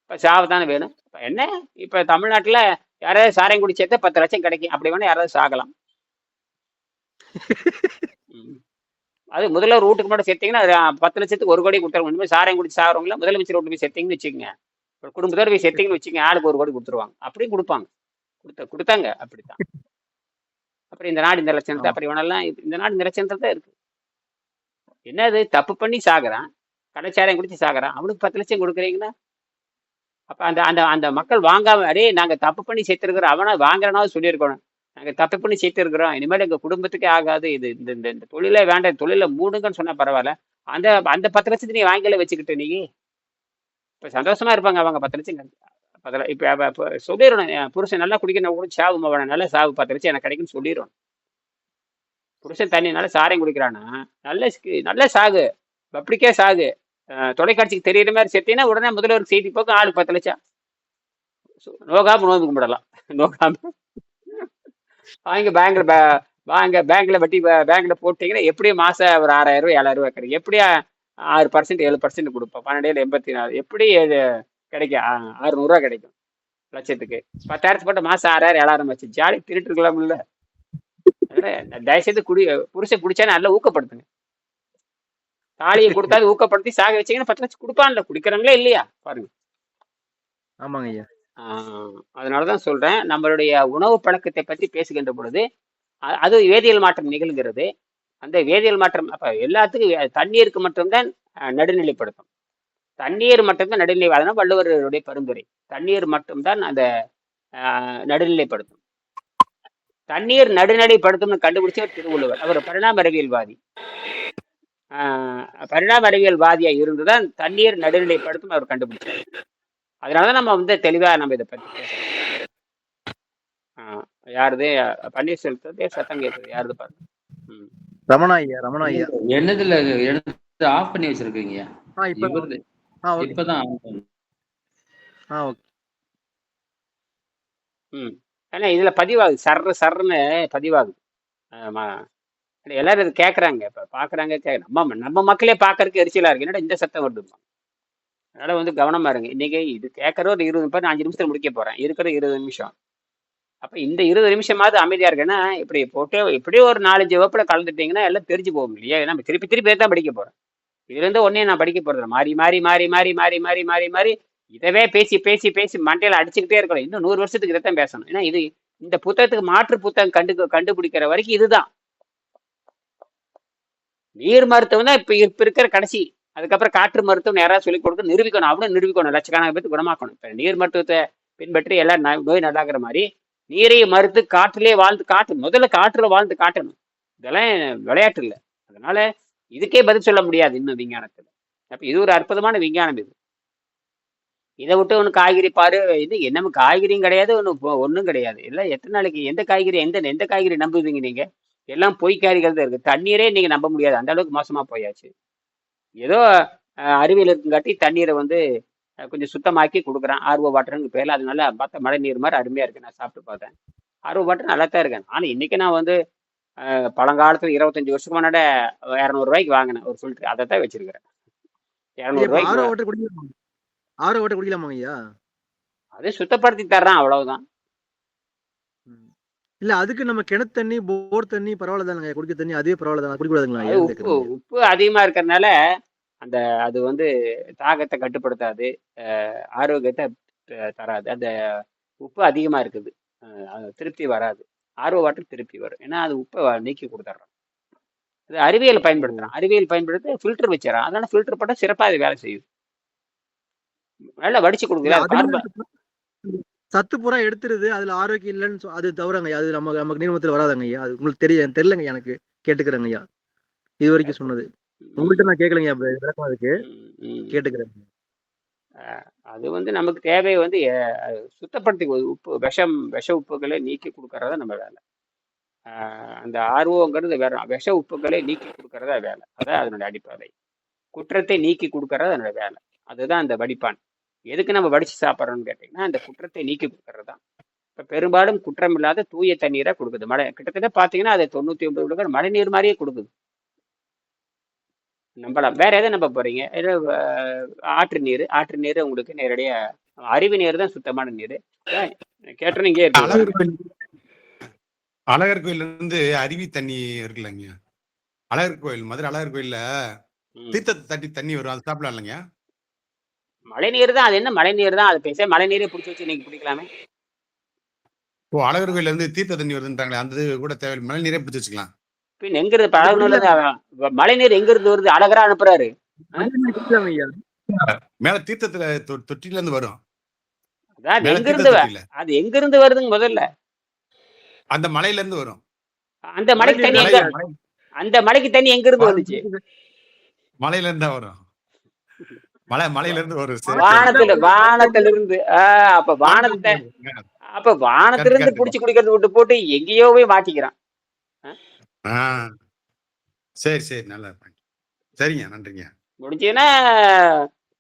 [SPEAKER 2] இப்ப சாவதானே வேணும். என்ன இப்ப தமிழ்நாட்டுல யாராவது சாராயம் குடிச்சா 10 லட்சம் கிடைக்கும். அப்படி வேணா யாராவது சாகலாம். அது முதல்வர் வீட்டுக்கு மட்டும் சேர்த்தீங்கன்னா 10 லட்சத்துக்கு 1 கோடி கொடுத்துருவாங்க. சாராயம் குடிச்சு சாகிறவங்கள முதலமைச்சர் வீட்டு போய் சேர்த்தீங்கன்னு வச்சுக்கோங்க. குடும்பத்தோட போய் சேர்த்தீங்கன்னு வச்சுக்கோங்க, ஆளுக்கு 1 கோடி கொடுத்துருவாங்க. அப்படியும் கொடுப்பாங்க. கொடுத்தாங்க. அப்படித்தான். அப்புறம் இந்த நாடு இந்த லட்சணத்தை அப்படி வேணாலாம். இந்த நாடு இந்த லட்சணத்தை தான் இருக்கு. என்னது தப்பு பண்ணி சாகுறான், கடைச்சாராயம் குடிச்சு சாகுறான், அவனுக்கு 10 லட்சம் கொடுக்குறீங்கன்னா அப்ப அந்த அந்த அந்த மக்கள் வாங்காம அரே நாங்க தப்பு பண்ணி சேர்த்திருக்கிறோம், அவனா வாங்குறனாவது சொல்லியிருக்கணும். நாங்க தப்பு பண்ணி சேர்த்திருக்கிறோம், இனிமேல் எங்க குடும்பத்துக்கே ஆகாது, இது இந்த தொழிலே வேண்டாம், தொழில மூடுங்கன்னு சொன்னா பரவாயில்ல. அந்த அந்த 10 லட்சத்தை நீ வாங்கல வச்சுக்கிட்டு நீ இப்ப சந்தோஷமா இருப்பாங்க அவங்க. 10 லட்சம் இப்ப சொல்லிடணும். புருஷன் நல்லா குடிக்கணும் கூட சாவு, அவனை நல்லா சாவு 10 லட்சம் எனக்கு கிடைக்குன்னு சொல்லிடணும். புருஷன் தண்ணி நல்லா சாரையும் குடிக்கிறானா நல்ல சாகு, பப்ளிக்கே சாகு, தொலைக்காட்சிக்கு தெரியற மாதிரி செத்தீங்கன்னா உடனே முதல்வருக்கு செய்தி போக்கு ஆளுக்கு 10 லட்சம். நோகாம நோம்பு கும்பிடலாம். நோகாம வாங்க பேங்க்ல வட்டி பேங்க்ல போட்டீங்கன்னா எப்படியும் மாசம் ஒரு 6000 ரூபாய் 7000 ரூபாய் கிடைக்கும். எப்படியா 6% 7% கொடுப்போம். 12 84 எப்படி கிடைக்கும்? 600 ரூபாய் கிடைக்கும் லட்சத்துக்கு. 10,000 போட்டு மாசம் 6000 7000 வச்சு ஜாலி திருட்டு இருக்கலாம்ல. தயவுசெய்து புருஷன் குடிச்சா நல்லா ஊக்கப்படுத்துங்க. தாலியை கொடுத்தாது ஊக்கப்படுத்தி சாக வச்சீங்கன்னா 10 லட்சம் கொடுப்பான்ல. குடிக்கிறாங்களே இல்லையா பாருங்க.
[SPEAKER 1] ஆமாங்க ஐயா.
[SPEAKER 2] அதனாலதான் சொல்றேன், நம்மளுடைய உணவு பழக்கத்தை பற்றி பேசுகின்ற பொழுது அது வேதியியல் மாற்றம் நிகழ்கிறது. அந்த வேதியியல் மாற்றம் அப்ப எல்லாத்துக்கும் தண்ணீருக்கு மட்டும்தான் நடுநிலைப்படுத்தும். தண்ணீர் மட்டும்தான் நடுநிலை, அதனால் வள்ளுவருடைய பரிந்துரை தண்ணீர் மட்டும்தான் அந்த நடுநிலைப்படுத்தும். தண்ணீர் நடுநிலைப்படுத்தும்னு கண்டுபிடிச்சவர் திருவள்ளுவர். அவர் பரிணாம அறிவியல்வாதி. பரிணாம அறிவியல்வாதியா இருந்துதான் தண்ணீர் நடுநிலைப்படுத்தும் அவர் கண்டுபிடிச்சார். அதனாலதான் நம்ம வந்து தெளிவா நம்ம இதை பத்தி பேசலாம். யாருது பன்னீர்செல்வத்தே சத்தம் கேட்குது, யாருது பாருங்க.
[SPEAKER 1] ரமணா ஐயா, ரமணா ஐயா.
[SPEAKER 4] என்னதுல எடுத்து ஆஃப் பண்ணி வச்சிருக்கீங்க? இப்பதான்
[SPEAKER 2] ஏன்னா இதுல பதிவாகுது, சர்ன்னு பதிவாகுது. எல்லாரும் இது கேட்குறாங்க, இப்போ பார்க்குறாங்க. நம்ம மக்களே பார்க்கறதுக்கு எரிச்சலா இருக்கு, என்னடா இந்த சத்தம் வருதுமா. அதனால வந்து கவனமா இருங்க. இன்னைக்கு இது கேட்கற ஒரு 20 நிமிஷம், 5 நிமிஷத்துல முடிக்க போறேன், இருக்கிற 20 நிமிஷம். அப்ப இந்த 20 நிமிஷமாவது அமைதியா இருக்கேன்னா, இப்படி போட்டு இப்படியே ஒரு 4-5 வகுப்புல கலந்துட்டீங்கன்னா எல்லாம் தெரிஞ்சு போகும் இல்லையா? நம்ம திருப்பி திருப்பி தான் படிக்க போறேன். இதுல இருந்து ஒன்னே நான் படிக்க போறது மாறி மாறி மாறி மாறி மாறி மாறி மாறி மாறி இதவே பேசி பேசி பேசி மண்டையில அடிச்சுக்கிட்டே இருக்கணும். இன்னும் 100 வருஷத்துக்கு இதைத்தான் பேசணும். ஏன்னா இது இந்த புத்தகத்துக்கு மாற்று புத்தகம் கண்டுபிடிக்கிற வரைக்கும் இதுதான். நீர் மருத்துவம் தான் இப்ப இருக்கிற கடைசி. அதுக்கப்புறம் காற்று மருத்துவம் யாராவது சொல்லிக் கொடுக்க நிரூபிக்கணும், அவனும் நிரூபிக்கணும், லட்சக்கணக்கான பேருக்கு குணமாக்கணும். இப்ப நீர் மருத்துவத்தை பின்பற்றி எல்லாம் நோய் நல்லாகிற மாதிரி நீரை மறுத்து காற்றிலே வாழ்ந்து முதல்ல காற்றுல வாழ்ந்து காட்டணும். இதெல்லாம் விளையாட்டு இல்லை. அதனால இதுக்கே பதில் சொல்ல முடியாது இன்னும் விஞ்ஞானத்துல. அப்ப இது ஒரு அற்புதமான விஞ்ஞானம். இதை விட்டு ஒன்று காய்கறி பாரு, இது என்ன காய்கறியும் கிடையாது, ஒன்றும் கிடையாது. எல்லாம் எத்தனை நாளைக்கு எந்த காய்கறி எந்த காய்கறி நம்புவீங்க நீங்க? எல்லாம் பொய்க்காரிகள் தான் இருக்கு. தண்ணீரே நீங்க நம்ப முடியாது, அந்த அளவுக்கு மோசமா போயாச்சு. ஏதோ அறிவியல் இருக்குங்காட்டி தண்ணீரை வந்து கொஞ்சம் சுத்தமாக்கி கொடுக்குறான், ஆர்வ வாட்டர்னு பேர்ல. அதனால பார்த்தா மழை நீர் மாதிரி அருமையா இருக்கு. நான் சாப்பிட்டு பார்த்தேன், ஆர்வ வாட்டர் நல்லா தான் இருக்கேன். ஆனால் இன்னைக்கு நான் வந்து பழங்காலத்துல 25 வருஷத்துக்கு முன்னாடி 200 ரூபாய்க்கு வாங்கினேன் ஒரு ஃபில்டர், அதை தான் வச்சிருக்கிறேன். 200 ரூபாய்க்கு.
[SPEAKER 1] ஆர்வ வாட்டர் குடிக்கலாமா ஐயா?
[SPEAKER 2] அதை சுத்தப்படுத்தி தர்றான், அவ்வளவுதான்.
[SPEAKER 1] இல்ல அதுக்கு நம்ம கிணத்து தண்ணி, போர் தண்ணி பரவாயில்ல தானே? குடிக்க தண்ணி அதே பரவாயில்ல தானே? குடிக்கூடாதுங்களா?
[SPEAKER 2] உப்பு அதிகமா இருக்கிறதுனால அது வந்து தாகத்தை கட்டுப்படுத்தாது, ஆரோக்கியத்தை தராது. அந்த உப்பு அதிகமா இருக்குது, திருப்தி வராது. ஆர்வ வாட்டர் திருப்தி வரும், ஏன்னா அது உப்பை நீக்கி கொடுத்துட்றோம். அது அறிவியல் பயன்படுத்துறான், அறிவியல் பயன்படுத்தி ஃபில்டர் வச்சிடறான். அதனால ஃபில்டர் போட்டால் சிறப்பாக அது வேலை செய்யுது, நல்லா வடிச்சு கொடுக்குது.
[SPEAKER 1] சத்து பூரா எடுத்துருது, அதுல ஆரோக்கியம் இல்லைன்னு அது தவறாங்க ஐயா. அது நமக்கு நீர்மத்தில் வராதாங்க ஐயா. அது உங்களுக்கு தெரியலங்க, எனக்கு கேட்டுக்கிறேங்க ஐயா. இது வரைக்கும் சொன்னது உங்கள்கிட்ட நான் கேட்கலைங்க, விளக்கம் அதுக்கு கேட்டுக்கிறேன்.
[SPEAKER 2] அது வந்து நமக்கு தேவை வந்து சுத்தப்படுத்தி உப்பு விஷ உப்புகளை நீக்கி கொடுக்கறதா நம்ம வேலை. அந்த ஆர்வங்கிறது வேற, விஷ உப்புகளை நீக்கி கொடுக்கறதா வேலை. அதான் அதனுடைய அடிப்படை. குற்றத்தை நீக்கி கொடுக்கறது அதனுடைய வேலை. அதுதான் அந்த வடிப்பான். எதுக்கு நம்ம வடிச்சு சாப்பிட்றோம்னு கேட்டீங்கன்னா, அந்த குற்றத்தை நீக்கி கொடுக்கறது தான். இப்போ பெரும்பாலும் குற்றம் இல்லாத தூய தண்ணீரை கொடுக்குது மழை. கிட்டத்தட்ட பார்த்தீங்கன்னா அது 99% மழை நீர் மாதிரியே கொடுக்குது. நம்பலாம். வேற எதை நம்ப போறீங்க? ஆற்று நீர் உங்களுக்கு நேரடியா அறிவு நீர் தான் சுத்தமான நீர். கேட்டோன்னு இங்கே இருக்கு.
[SPEAKER 5] அழகர் கோயில்ல இருந்து அருவி தண்ணி இருக்குல்லங்க, அழகர் கோயில், மதுரை அழகர் கோயில்ல தீர்த்தத்தை தண்ணி வரும், அது சாப்பிடலாம் இல்லைங்க?
[SPEAKER 2] மழை நீர் தான். அது என்ன மழை நீர் தான், அது பேச மழை நீரே பிடிச்சி வச்சு நீங்க குடிக்கலாமே.
[SPEAKER 5] ஓ, அழகர் கோயில்ல இருந்து தீர்த்த தண்ணி வருதுன்றாங்களே, அந்த கூட தேவையில்லை, மழை நீரே பிடிச்சி வச்சுக்கலாம்.
[SPEAKER 2] பின் எங்க இருந்து மழை நீர் எங்க இருந்து வருது? அழகரா அனுப்புறாரு.
[SPEAKER 5] மேல தீர்த்தத்துல தொட்டில இருந்து வரும்.
[SPEAKER 2] எங்க இருந்து அது எங்க இருந்து வருதுங்க? முதல்ல
[SPEAKER 5] அந்த மலையில இருந்து வரும்.
[SPEAKER 2] அந்த மலைக்கு தண்ணி எங்க இருந்து வந்துச்சு?
[SPEAKER 5] மலையில இருந்தா வரும். மலையில இருந்து வரும்,
[SPEAKER 2] வானத்துல இருந்து. அப்ப வானத்துல இருந்து புடிச்சு குடிக்கிறது விட்டு போட்டு எங்கேயோ போய் மாட்டிக்கிறான்.
[SPEAKER 5] சரி, நல்லா இருப்பாங்க. சரிங்க, நன்றிங்க.
[SPEAKER 2] முடிஞ்சதுன்னா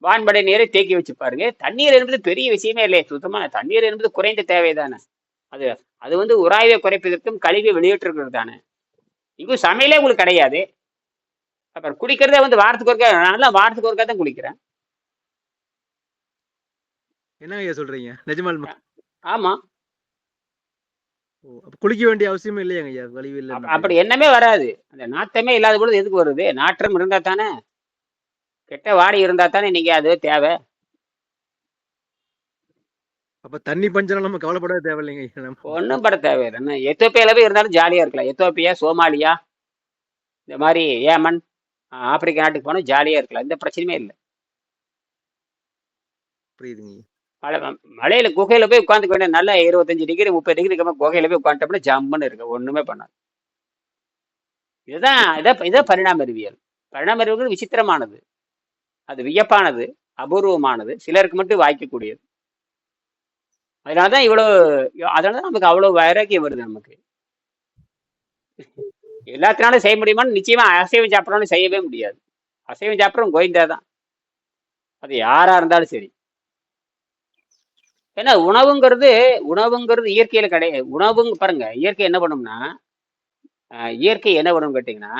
[SPEAKER 2] வான்படை நீரை தேக்கி வச்சு பாருங்க. தண்ணீர் என்பது பெரிய விஷயமே இல்லையே. சுத்தமான தண்ணீர் என்பது குறைந்த தேவைதானே. அது வந்து உராய்வை குறைப்பதற்கும் கழிவை வெளியேற்றுறது தானே. இங்கும் சமையலே உங்களுக்கு கிடையாது. அப்புறம் குடிக்கிறதே வந்து வாரத்துக்கு ஒருக்கா. நல்லா வாரத்துக்கு ஒருக்கா தான் குளிக்கிறேன்.
[SPEAKER 1] என்ன ஐயா சொல்றீங்க? நிஜமால்?
[SPEAKER 2] ஆமா,
[SPEAKER 1] குளிக்க வேண்டிய அவசியமே இல்லையாங்க ஐயா? கழிவு இல்லை,
[SPEAKER 2] அப்படி எண்ணமே வராது. அந்த நாட்டமே இல்லாத பொழுது எதுக்கு வருது? நாற்றம் இருந்தா தானே, கெட்ட வாடை இருந்தா தானே நீங்க அது தேவை.
[SPEAKER 1] அப்ப தண்ணி பஞ்சம் நம்ம கவலைப்பட தேவையில்லைங்க ஐயா.
[SPEAKER 2] ஒன்றும் பட தேவையில்லை. என்ன எத்தோப்பியால போய் இருந்தாலும் ஜாலியா இருக்கலாம். எத்தோப்பியா, சோமாலியா, இந்த மாதிரி ஏமன், ஆப்பிரிக்கா நாட்டுக்கு போனால் ஜாலியா இருக்கலாம். எந்த பிரச்சனையுமே இல்லை.
[SPEAKER 1] புரியுதுங்க.
[SPEAKER 2] மலையில குகையில போய் உட்காந்துக்க வேண்டிய நல்ல 25 டிகிரி 30 டிகிரி குகையில போய் உட்காந்துட்டோம்னா ஜம்முன்னு இருக்கு, ஒண்ணுமே பண்ணாது. இதான் பரிணாம அறிவியல். பரிணாம அறிவியல் விசித்திரமானது, அது வியப்பானது, அபூர்வமானது, சிலருக்கு மட்டும் வாய்க்கக்கூடியது. அதனாலதான் நமக்கு அவ்வளவு வைராக்கியம் வருது. நமக்கு எல்லாத்தினாலும் செய்ய முடியுமான்னு நிச்சயமா அசைவம் சாப்பிடணும்னு செய்யவே முடியாது. அசைவம் சாப்பிட்றோம் கோயிந்தா தான், அது யாரா இருந்தாலும் சரி. ஏன்னா உணவுங்கிறது இயற்கையில கிடையாது. பாருங்க, இயற்கை என்ன பண்ணும்னா, இயற்கை என்ன பண்ணும் கேட்டீங்கன்னா,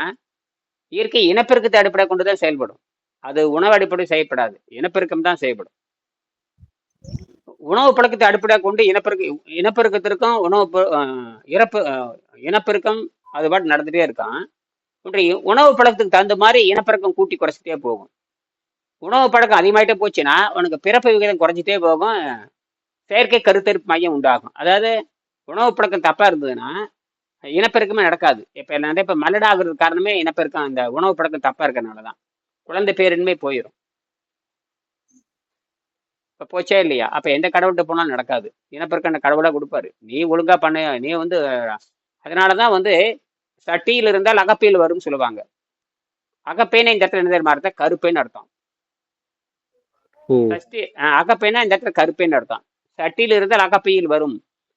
[SPEAKER 2] இயற்கை இனப்பெருக்கத்தை அடிப்படை கொண்டுதான் செயல்படும். அது உணவு அடிப்படை செய்யப்படாது, இனப்பெருக்கம் தான் செய்யப்படும். உணவு பழக்கத்தை அடிப்படையாக கொண்டு இனப்பெருக்கத்திற்கும் இனப்பெருக்கம் அது பாட்டு நடந்துட்டே இருக்கான். உணவு பழக்கத்துக்கு தகுந்த மாதிரி இனப்பெருக்கம் கூட்டி குறைச்சிட்டே போகும். உணவு பழக்கம் அதிகமாயிட்டே போச்சுன்னா உனக்கு பிறப்பு விகிதம் குறைஞ்சிட்டே போகும், செயற்கை கருத்தரிப்பு மையம் உண்டாகும். அதாவது உணவு பழக்கம் தப்பா இருந்ததுன்னா இனப்பெருக்கமே நடக்காது. இப்ப மல்லடா ஆகுறது காரணமே இனப்பெருக்கம், அந்த உணவு பழக்கம் தப்பா இருக்கிறதுனாலதான். குழந்தை பேரின்மை போயிடும். இப்ப போச்சே இல்லையா? அப்ப எந்த கடவுள்கிட்ட போனாலும் நடக்காது. இனப்பெருக்கம் கடவுளா கொடுப்பாரு, நீ ஒழுங்கா பண்ண. நீ அதனாலதான் சட்டியில் இருந்தால் அகப்பையில் வரும்னு சொல்லுவாங்க. அகப்பைனா இந்த இடத்துல என்ன தெரியுமா அர்த்தம்? கருப்பைன்னு அர்த்தம். அகப்பைனா இந்த இடத்துல கருப்பைன்னு அர்த்தம். சட்டியில் இருந்தால் அகப்பையில் வரும்.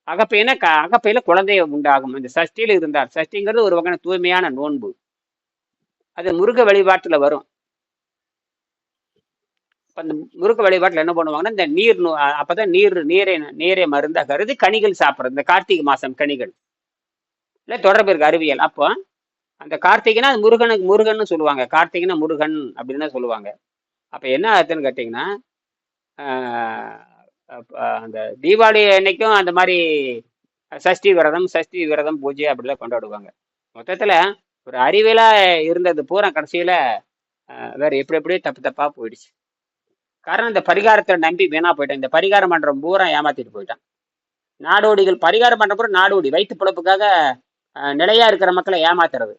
[SPEAKER 2] அகப்பைனா அகப்பையில குழந்தைய உண்டாகும். இந்த சஷ்டியில் இருந்தால், சஷ்டிங்கிறது ஒரு வகையான தூய்மையான நோன்பு, அது முருக வழிபாட்டுல வரும். அந்த முருக வழிபாட்டுல என்ன பண்ணுவாங்கன்னா, இந்த நீர் அப்பதான் நீரை மருந்தா கருதி கனிகள் சாப்பிட்றது. இந்த கார்த்திகை மாசம் கனிகள் இல்ல தொடர்பு இருக்கு அறிவியல். அப்போ அந்த கார்த்திகைனா அது முருகன்னு சொல்லுவாங்க. கார்த்திகைனா முருகன் அப்படின்னு சொல்லுவாங்க. அப்ப என்ன ஆகுதுன்னு கேட்டீங்கன்னா, அந்த தீபாவளி அன்னைக்கும் அந்த மாதிரி சஷ்டி விரதம் பூஜை அப்படிலாம் கொண்டாடுவாங்க. மொத்தத்துல ஒரு அறிவியலா இருந்தது பூரா கடைசியில வேற எப்படி தப்பா போயிடுச்சு. காரணம் இந்த பரிகாரத்தை நம்பி வீணா போயிட்டான். இந்த பரிகாரம் பண்றவன் பூரா ஏமாத்திட்டு போயிட்டான். நாடோடிகள் பரிகாரம் பண்ற பூரா நாடோடி வயிற்று பிழப்புக்காக நிலையா இருக்கிற மக்களை ஏமாத்துறது.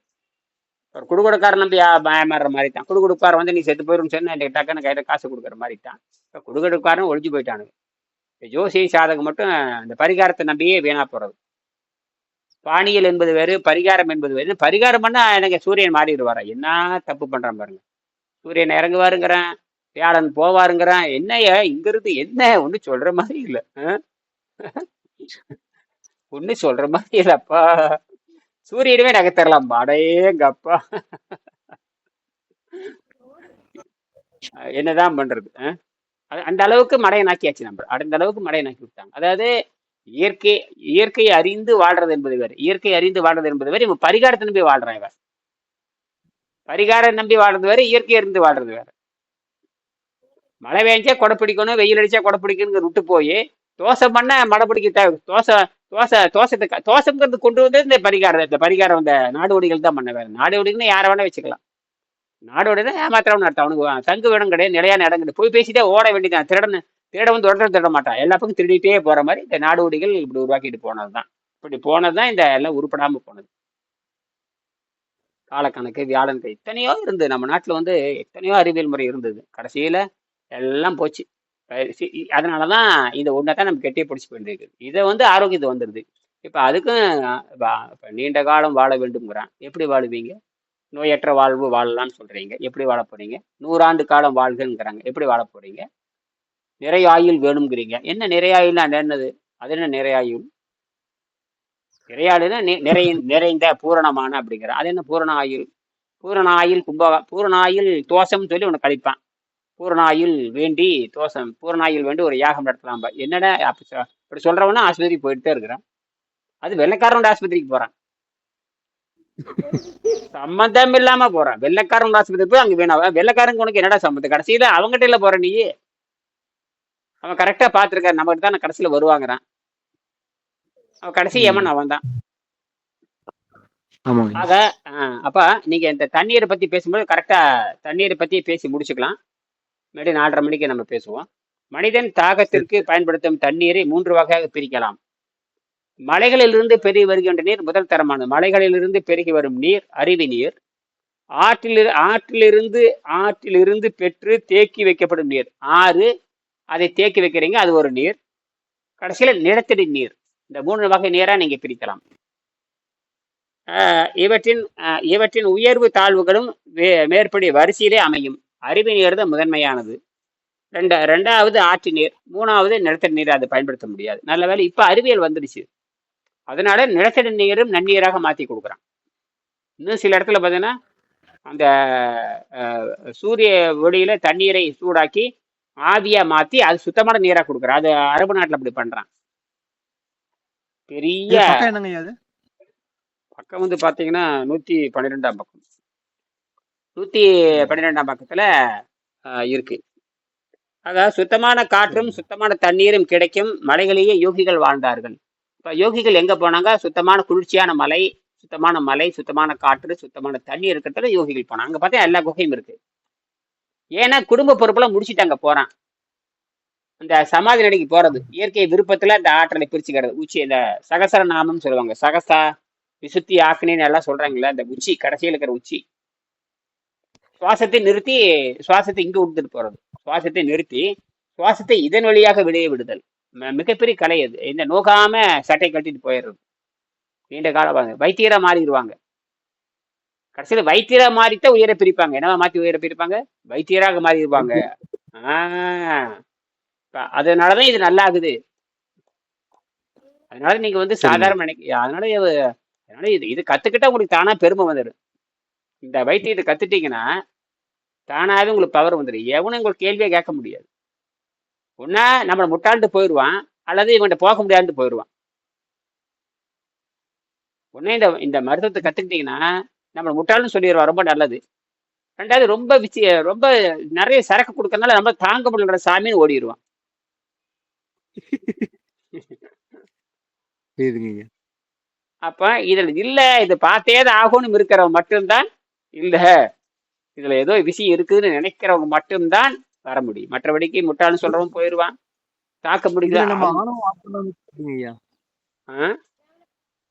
[SPEAKER 2] ஒரு குடுகுடுக்காரன் நம்பி ஏமாறுற மாதிரி தான். குடுகுடுக்காரன் நீ செத்து போயிரும் சொன்ன டக்குன்னு கையில காசு கொடுக்குற மாதிரி தான். இப்போ குடுகுடுக்காரன் ஒழிஞ்சு போயிட்டானுங்க. ஜோசி சாதகம் மட்டும் இந்த பரிகாரத்தை நம்பியே வீணா போறது. பாணியல் என்பது வேறு, பரிகாரம் என்பது வேறு. பரிகாரம் பண்ணா எனக்கு சூரியன் மாறிடுவாரா? என்ன தப்பு பண்றான் பாருங்க. சூரியன் இறங்குவாருங்கிறேன், வியாழன் போவாருங்கிறேன். என்னைய இங்கிருந்து என்ன ஒண்ணு சொல்ற மாதிரி இல்லை, ஒண்ணு சொல்ற மாதிரி இல்லப்பா. சூரியனவே நகர்த்தரலாம் அடையேங்கப்பா. என்னதான் பண்றது? அந்த அளவுக்கு மடையனாக்கியாச்சு நம்ம. அந்த அளவுக்கு மடையனாக்கி விட்டாங்க. அதாவது இயற்கையை அறிந்து வாழ்றது என்பது வேறு, இயற்கை அறிந்து வாழ்றது என்பது வேறு. இவன் பரிகாரத்தை நம்பி வாழ்றான். இவன் பரிகாரம் நம்பி வாழ்றது வேறு, இயற்கை அறிந்து வாழ்றது வேறு. மழை பெஞ்சா கொடை பிடிக்கணும், வெயில் அடிச்சா கொடை பிடிக்கணுங்கிற விட்டு போய் தோசை பண்ண மழை பிடிக்க தோசைங்கிறது கொண்டு வந்து இந்த பரிகாரம் இந்த நாடோடிகள் தான் பண்ண வேறு. நாடோடிகள்னு யாரை வேணா வச்சுக்கலாம். நாடோடினா ஏமாத்திரம்னு அர்த்தம். அவனுக்கு தங்கு வேணும் கிடையாது, நிலையான இடம் கிடையாது. போய் பேசிட்டே ஓட வேண்டியதான். திருட வந்து உடனே திருட மாட்டான், எல்லா பக்கம் திருடிட்டே போற மாதிரி இந்த நாடோடிகள் இப்படி உருவாக்கிட்டு போனதுதான். இப்படி போனதுதான் இந்த எல்லாம் உருப்படாம போனது. காலக்கணக்கு, வியாழன் கை எத்தனையோ இருந்தது நம்ம நாட்டுல. எத்தனையோ அறிவியல் முறை இருந்தது, கடைசியில எல்லாம் போச்சு. அதனாலதான் இந்த ஒன்னதான் நம்ம கெட்டிய பிடிச்சி போயிருக்கு. இதை ஆரோக்கியத்தை வந்துடுது. இப்ப அதுக்கும் நீண்ட காலம் வாழ வேண்டும்ங்கிறான். எப்படி வாழுவீங்க? நோயற்ற வாழ்வு வாழலாம்னு சொல்றீங்க, எப்படி வாழ போறீங்க? 100 ஆண்டு காலம் வாழ்கங்கிறாங்க, எப்படி வாழ போறீங்க? நிறைய ஆயுள் வேணுங்கிறீங்க. என்ன நிறைய ஆயுள்னா என்னது? அது என்ன நிறைய ஆயுள்? நிறைய ஆயுள்னா நிறைந்த பூரணமான அப்படிங்கிற. அது என்ன பூரண ஆயுள்? பூரண ஆயுள் தோஷம்னு சொல்லி உனக்கு கழிப்பான். பூரணாயுள் வேண்டி தோஷம், பூரணாயுள் வேண்டி ஒரு யாகம் நடத்தலாம். என்னடா அப்படி சொல்றவனா ஆஸ்பத்திரிக்கு போயிட்டே இருக்கிறான். அது வெள்ளைக்காரனோட ஆஸ்பத்திரிக்கு போறான், சம்மந்தம் இல்லாம போறான். வெள்ளைக்காரனோட ஆஸ்பத்திரி போய் அங்க வேணாம். வெள்ளைக்காரங்க உனக்கு என்னடா சம்மந்தம்? கடைசியில அவங்ககிட்ட இல்ல போற நீ. அவன் கரெக்டா பாத்துருக்காரு, நம்ம கிட்ட தான் கடைசியில வருவாங்கிறான். அவன் கடைசி ஏமன் அவன் தான். ஆக அப்ப நீங்க இந்த தண்ணீரை பத்தி பேசும்போது கரெக்டா தண்ணீரை பத்தி பேசி முடிச்சுக்கலாம். மறுபடியும் 4:30 மணிக்கு நம்ம பேசுவோம். மனிதன் தாகத்திற்கு பயன்படுத்தும் தண்ணீரை 3 வகையாக பிரிக்கலாம். மலைகளிலிருந்து பெருகி வருகின்ற நீர் முதல் தரமானது. மலைகளிலிருந்து பெருகி வரும் நீர் அருவி நீர். ஆற்றிலிருந்து பெற்று தேக்கி வைக்கப்படும் நீர். ஆறு, அதை தேக்கி வைக்கிறீங்க, அது ஒரு நீர். கடைசியில நிலத்தடி நீர். இந்த 3 வகை நீரா நீங்க பிரிக்கலாம். இவற்றின் உயர்வு தாழ்வுகளும் மேற்படி வரிசையிலே அமையும். அருவி நீர் தான் முதன்மையானது. ரெண்டாவது ஆற்று நீர், மூணாவது நிலத்தடி நீர். அதை பயன்படுத்த முடியாது. நல்ல வேலை இப்ப அறிவியல் வந்துடுச்சு. அதனால நிலத்தடி நீரும் நன்னீராக மாத்தி கொடுக்குறான். இன்னும் சில இடத்துல பார்த்தீங்கன்னா அந்த சூரிய ஒளியில தண்ணீரை சூடாக்கி ஆவியா மாத்தி அது சுத்தமான நீரா கொடுக்குறான். அது அரபு நாட்டுல அப்படி பண்றான். பெரிய
[SPEAKER 1] என்னங்க அது
[SPEAKER 2] பக்கம் வந்து பாத்தீங்கன்னா 112ஆம் பக்கம், 112ஆம் பக்கத்துல இருக்கு. அதாவது சுத்தமான காற்றும் சுத்தமான தண்ணீரும் கிடைக்கும் மலைகளிலேயே யோகிகள் வாழ்ந்தார்கள். இப்ப யோகிகள் எங்க போனாங்க? சுத்தமான குளிர்ச்சியான மலை, சுத்தமான காற்று, சுத்தமான தண்ணி இருக்கிறதுல யோகிகள் போனாங்க. அங்க பார்த்தா எல்லா குகையும் இருக்கு. ஏன்னா குடும்ப பொறுப்பெல்லாம் முடிச்சுட்டு போறான். இந்த சமாதி நிலைக்கு போறது இயற்கை விருப்பத்துல இந்த ஆற்றலை பிரிச்சுக்கிறது. உச்சி, இந்த சகசர நாமம் சொல்லுவாங்க. சகசா விசுத்தி ஆக்னின்னு எல்லாம் சொல்றாங்கல்ல, இந்த உச்சி, கடைசியில் இருக்கிற உச்சி. சுவாசத்தை நிறுத்தி சுவாசத்தை இங்க விட்டுட்டு போறது. சுவாசத்தை நிறுத்தி சுவாசத்தை இதன் வழியாக வெளியே விடுதல் மிகப்பெரிய கலை. அது இந்த நோகாம சட்டை கட்டிட்டு போயிடுறது. நீண்ட காலம் வைத்தியரா மாறிடுவாங்க. கடைசியில வைத்தியரா மாறித்தான் உயர பிரிப்பாங்க. என்னவா மாத்தி உயர பிரிப்பாங்க? வைத்தியராக மாறிடுவாங்க. அதனாலதான் இது நல்லா ஆகுது. அதனால நீங்க வந்து சாதாரண அதனால இது கத்துக்கிட்டா உங்களுக்கு தானா பெருமை வந்துடும். இந்த வைத்தியத்தை கத்துட்டீங்கன்னா தானாவே உங்களுக்கு பவர் வந்துடும். எவனும் உங்களுக்கு கேள்வியே கேட்க முடியாது. ஒன்னா நம்மளை முட்டாள்ட்டு போயிடுவான், அல்லது இவன்கிட்ட போக முடியாதுன்னு போயிடுவான். ஒன்னே இந்த மருத்துவத்தை கத்துக்கிட்டீங்கன்னா நம்மளை முட்டாள்னு சொல்லிடுவான், ரொம்ப நல்லது. ரெண்டாவது ரொம்ப நிறைய சரக்கு கொடுக்கறதுனால நம்ம தாங்க முடியல சாமின்னு ஓடிடுவான். அப்ப இதுல இல்ல, இது பார்த்தேதான் ஆகும்னு இருக்கிறவங்க மட்டும்தான், இல்ல இதுல ஏதோ விஷயம் இருக்குதுன்னு நினைக்கிறவங்க மட்டும்தான் வர முடியும். மற்றபடிக்கு முட்டாள்னு சொல்றவன் போயிடுவான். தாக்க முடியல.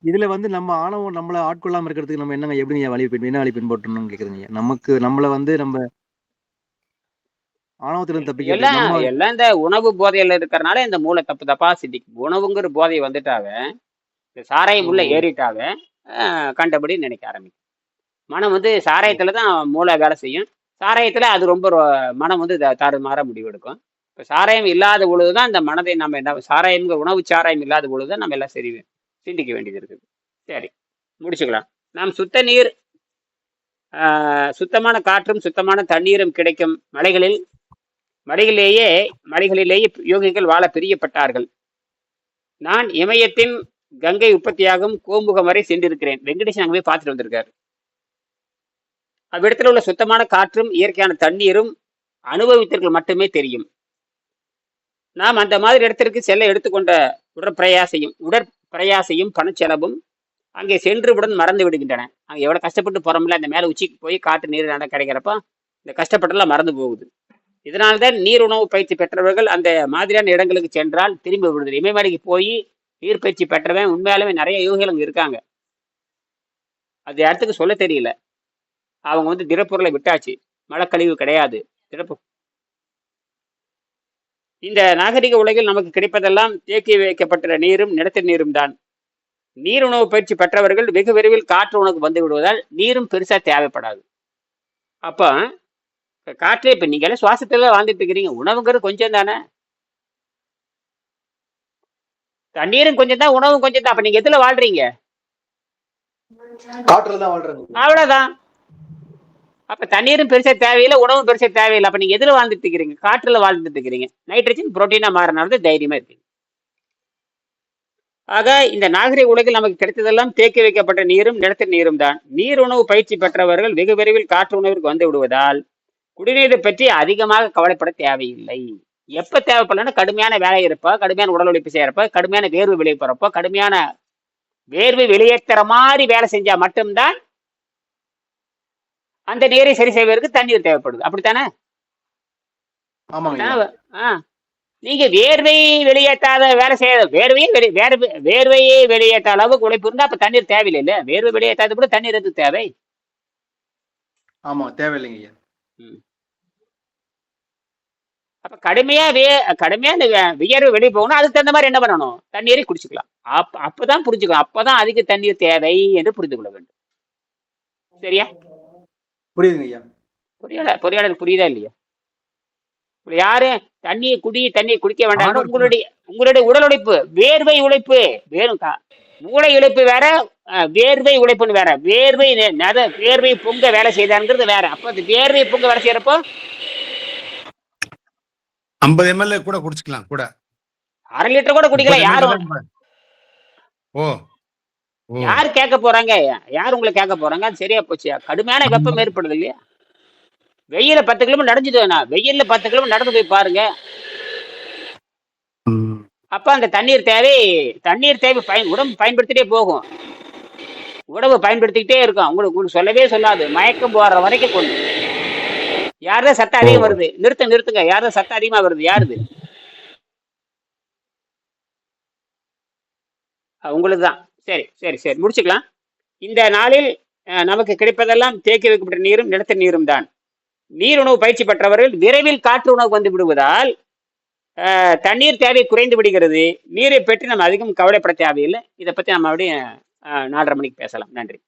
[SPEAKER 1] இதுல வந்து நம்ம ஆணவம் நம்மள ஆட்கொள்ளாம இருக்கிறதுக்கு நம்ம என்னங்க எப்படி என்ன வழி பின்பற்றணும்னு கேக்குறீங்க. நம்மள வந்து நம்ம ஆணவத்திலிருந்து தப்பிக்க
[SPEAKER 2] எல்லாம் இந்த உணவு போதையில இருக்கிறனால இந்த மூளை தப்பா சிந்திக்கும். உணவுங்கிற போதை வந்துட்டாவ, இந்த சாராயம் உள்ள ஏறிட்டாவ கண்டபடி நினைக்க ஆரம்பிக்கும். மனம் வந்து சாராயத்துலதான் மூளை வேலை செய்யும். சாராயத்துல அது ரொம்ப மனம் வந்து தாறுமாற முடிவெடுக்கும். இப்ப சாராயம் இல்லாத பொழுதுதான் இந்த மனதை நம்ம என்ன சாராயம்ங்கிற உணவு சாராயம் இல்லாத பொழுதுதான் நம்ம எல்லாம் சிந்திக்க வேண்டியது இருக்குது. சரி, முடிச்சுக்கலாம். நாம் சுத்த நீர், சுத்தமான காற்றும் சுத்தமான தண்ணீரும் கிடைக்கும் மலைகளிலேயே யோகிகள் வாழ பிரியப்பட்டார்கள். நான் இமயத்தின் கங்கை உற்பத்தியாகும் கோமுகம் வரை சென்றிருக்கிறேன். வெங்கடேசன் அங்கே போய் பார்த்துட்டு வந்திருக்காரு. அவ்விடத்தில் உள்ள சுத்தமான காற்றும் இயற்கையான தண்ணீரும் அனுபவித்தவர்கள் மட்டுமே தெரியும். நாம் அந்த மாதிரி இடத்திற்கு செல்ல எடுத்துக்கொண்ட உடற்பிரயாசையும் பணச்செலவும் அங்கே சென்றுவுடன் மறந்து விடுகின்றன. அங்கே எவ்வளவு கஷ்டப்பட்டு போறோம்ல, அந்த மேல உச்சிக்கு போய் காற்று நீர் நட கிடைக்கிறப்ப இந்த கஷ்டப்பட்டெல்லாம் மறந்து போகுது. இதனால்தான் நீர் உணவு பயிற்சி பெற்றவர்கள் அந்த மாதிரியான இடங்களுக்கு சென்றால் திரும்பி விடுதல். இமயமலைக்கு போய் நீர் பயிற்சி பெற்றவன் உண்மையாலுமே நிறைய யோகிகள் அங்க இருக்காங்க. அது இடத்துக்கு சொல்ல தெரியல. அவங்க வந்து திடப்பொருளை விட்டாச்சு, மழைக்கழிவு கிடையாது. இந்த நாகரிக உலகில் நமக்கு கிடைப்பதெல்லாம் தேக்கி வைக்கப்பட்ட நீரும் நிலத்தடி நீரும் தான். நீர் உணவு பயிற்சி பெற்றவர்கள் வெகு விரைவில் காற்று உணவுக்கு வந்து விடுவதால் நீரும் பெருசா தேவைப்படாது. அப்ப காற்றே இப்ப நீங்க எல்லாம் சுவாசத்துல வாழ்ந்துட்டு இருக்கிறீங்க. உணவுங்கிறது கொஞ்சம் தானே, தண்ணீரும் கொஞ்சம் தான், உணவும் கொஞ்சம் தான். அப்ப நீங்க எதுல வாழ்றீங்க?
[SPEAKER 1] காற்றுல தான் வாழ்றீங்க.
[SPEAKER 2] அவ்வளவுதான். அப்ப தண்ணீரும் பெருசா தேவையில்லை, உணவும் பெருசா தேவையில்லை. அப்ப நீங்க எதுல வாழ்ந்துட்டு இருக்கிறீங்க? காற்றுல வாழ்ந்துட்டு இருக்கிறீங்க. நைட்ரஜன் புரோட்டீனா மாறினாலும் தைரியமா இருக்கு. ஆக இந்த நாகரிக உலகில் நமக்கு கிடைத்ததெல்லாம் தேக்கி வைக்கப்பட்ட நீரும் நிலத்தடி நீரும் தான். நீர் உணவு பயிற்சி பெற்றவர்கள் வெகு விரைவில் காற்று உணவிற்கு வந்து விடுவதால் குடிநீரை பற்றி அதிகமாக கவலைப்பட தேவையில்லை. எப்ப தேவைப்படலன்னா கடுமையான வேலை இருப்போ, கடுமையான உடல் உழைப்பு செய்யறப்ப, கடுமையான வேர்வை வெளியேறப்போ, கடுமையான வேர்வை வெளியேற்றுற மாதிரி வேலை செஞ்சா மட்டும்தான் அந்த நீரை சரி செய்வதற்கு தண்ணீர் தேவைப்படுது. அப்படித்தானே? நீங்க வேர்வையை வெளியேற்றாத வேலை செய்ய வேர்வையை வெளியேற்ற அளவுக்கு உழைப்பு இருந்தா அப்ப தண்ணீர் தேவையில்லை இல்ல. வேர்வை வெளியேற்றாத கூட தண்ணீர் எது தேவை?
[SPEAKER 1] ஆமா, தேவையில்லைங்க ஐயா.
[SPEAKER 2] அப்ப கடுமையா இந்த வியர்வை வெளியே போகணும். அதுக்கு தகுந்த மாதிரி என்ன பண்ணணும்? தண்ணீரை குடிச்சுக்கலாம். அப்பதான் புரிஞ்சுக்கலாம். அப்பதான் அதிக தண்ணீர் தேவை என்று புரிந்து கொள்ள வேண்டும். சரியா?
[SPEAKER 1] புரியுதுங்க ஐயா.
[SPEAKER 2] பொறியாளர் புரியுதா இல்லையா? யாரு தண்ணியை குடிக்க வேண்டாம். உங்களுடைய உடல் உழைப்பு, வேர்வை உழைப்பு வேணும். மூளை உழைப்பு வேற, வேர்வை உழைப்புன்னு வேற. வேர்வை பொங்க வேலை செய்தாங்கிறது வேற. அப்ப அந்த வேர்வை பொங்க வேலை செய்யறப்போ
[SPEAKER 5] 50 ml கூட குடிச்சுக்கலாம். கூட
[SPEAKER 2] 1/2 லிட்டர் கூட குடிக்கலாம். யாரு கேட்க போறாங்க? யார் உங்களை கேட்க போறாங்க? அது சரியா போச்சு. கடுமையான வெப்பம் ஏற்படுது இல்லையா? வெயில 10 கிலோமீட்டர் நடந்துட்டு வேணாம், வெயில்ல 10 கிலோமீட்டர் நடந்து போய் பாருங்க. அப்ப அந்த தண்ணீர் தேவை உடம்பு பயன்படுத்திட்டே போகும். உடம்பு பயன்படுத்திக்கிட்டே இருக்கும். உங்களுக்கு சொல்லவே சொல்லாது. மயக்கம் போற வரைக்கும் கொண்டு. யாருதான் சத்தம் அதிகம் வருது? நிறுத்துங்க. யாருதான் சத்தம் அதிகமா வருது? யாருது? உங்களுக்கு தான். சரி முடிச்சுக்கலாம். இந்த நாளில் நமக்கு கிடைப்பதெல்லாம் தேக்கி வைக்கப்பட்ட நீரும் நிலத்தடி நீரும் தான். நீர் உணவு பயிற்சி பெற்றவர்கள் விரைவில் காற்று உணவு வந்து விடுவதால் தண்ணீர் தேவை குறைந்து விடுகிறது. நீரை பற்றி நம்ம அதிகம் கவலைப்பட தேவையில்லை. இதை பற்றி நம்ம அப்படியே 4:30 மணிக்கு பேசலாம். நன்றி.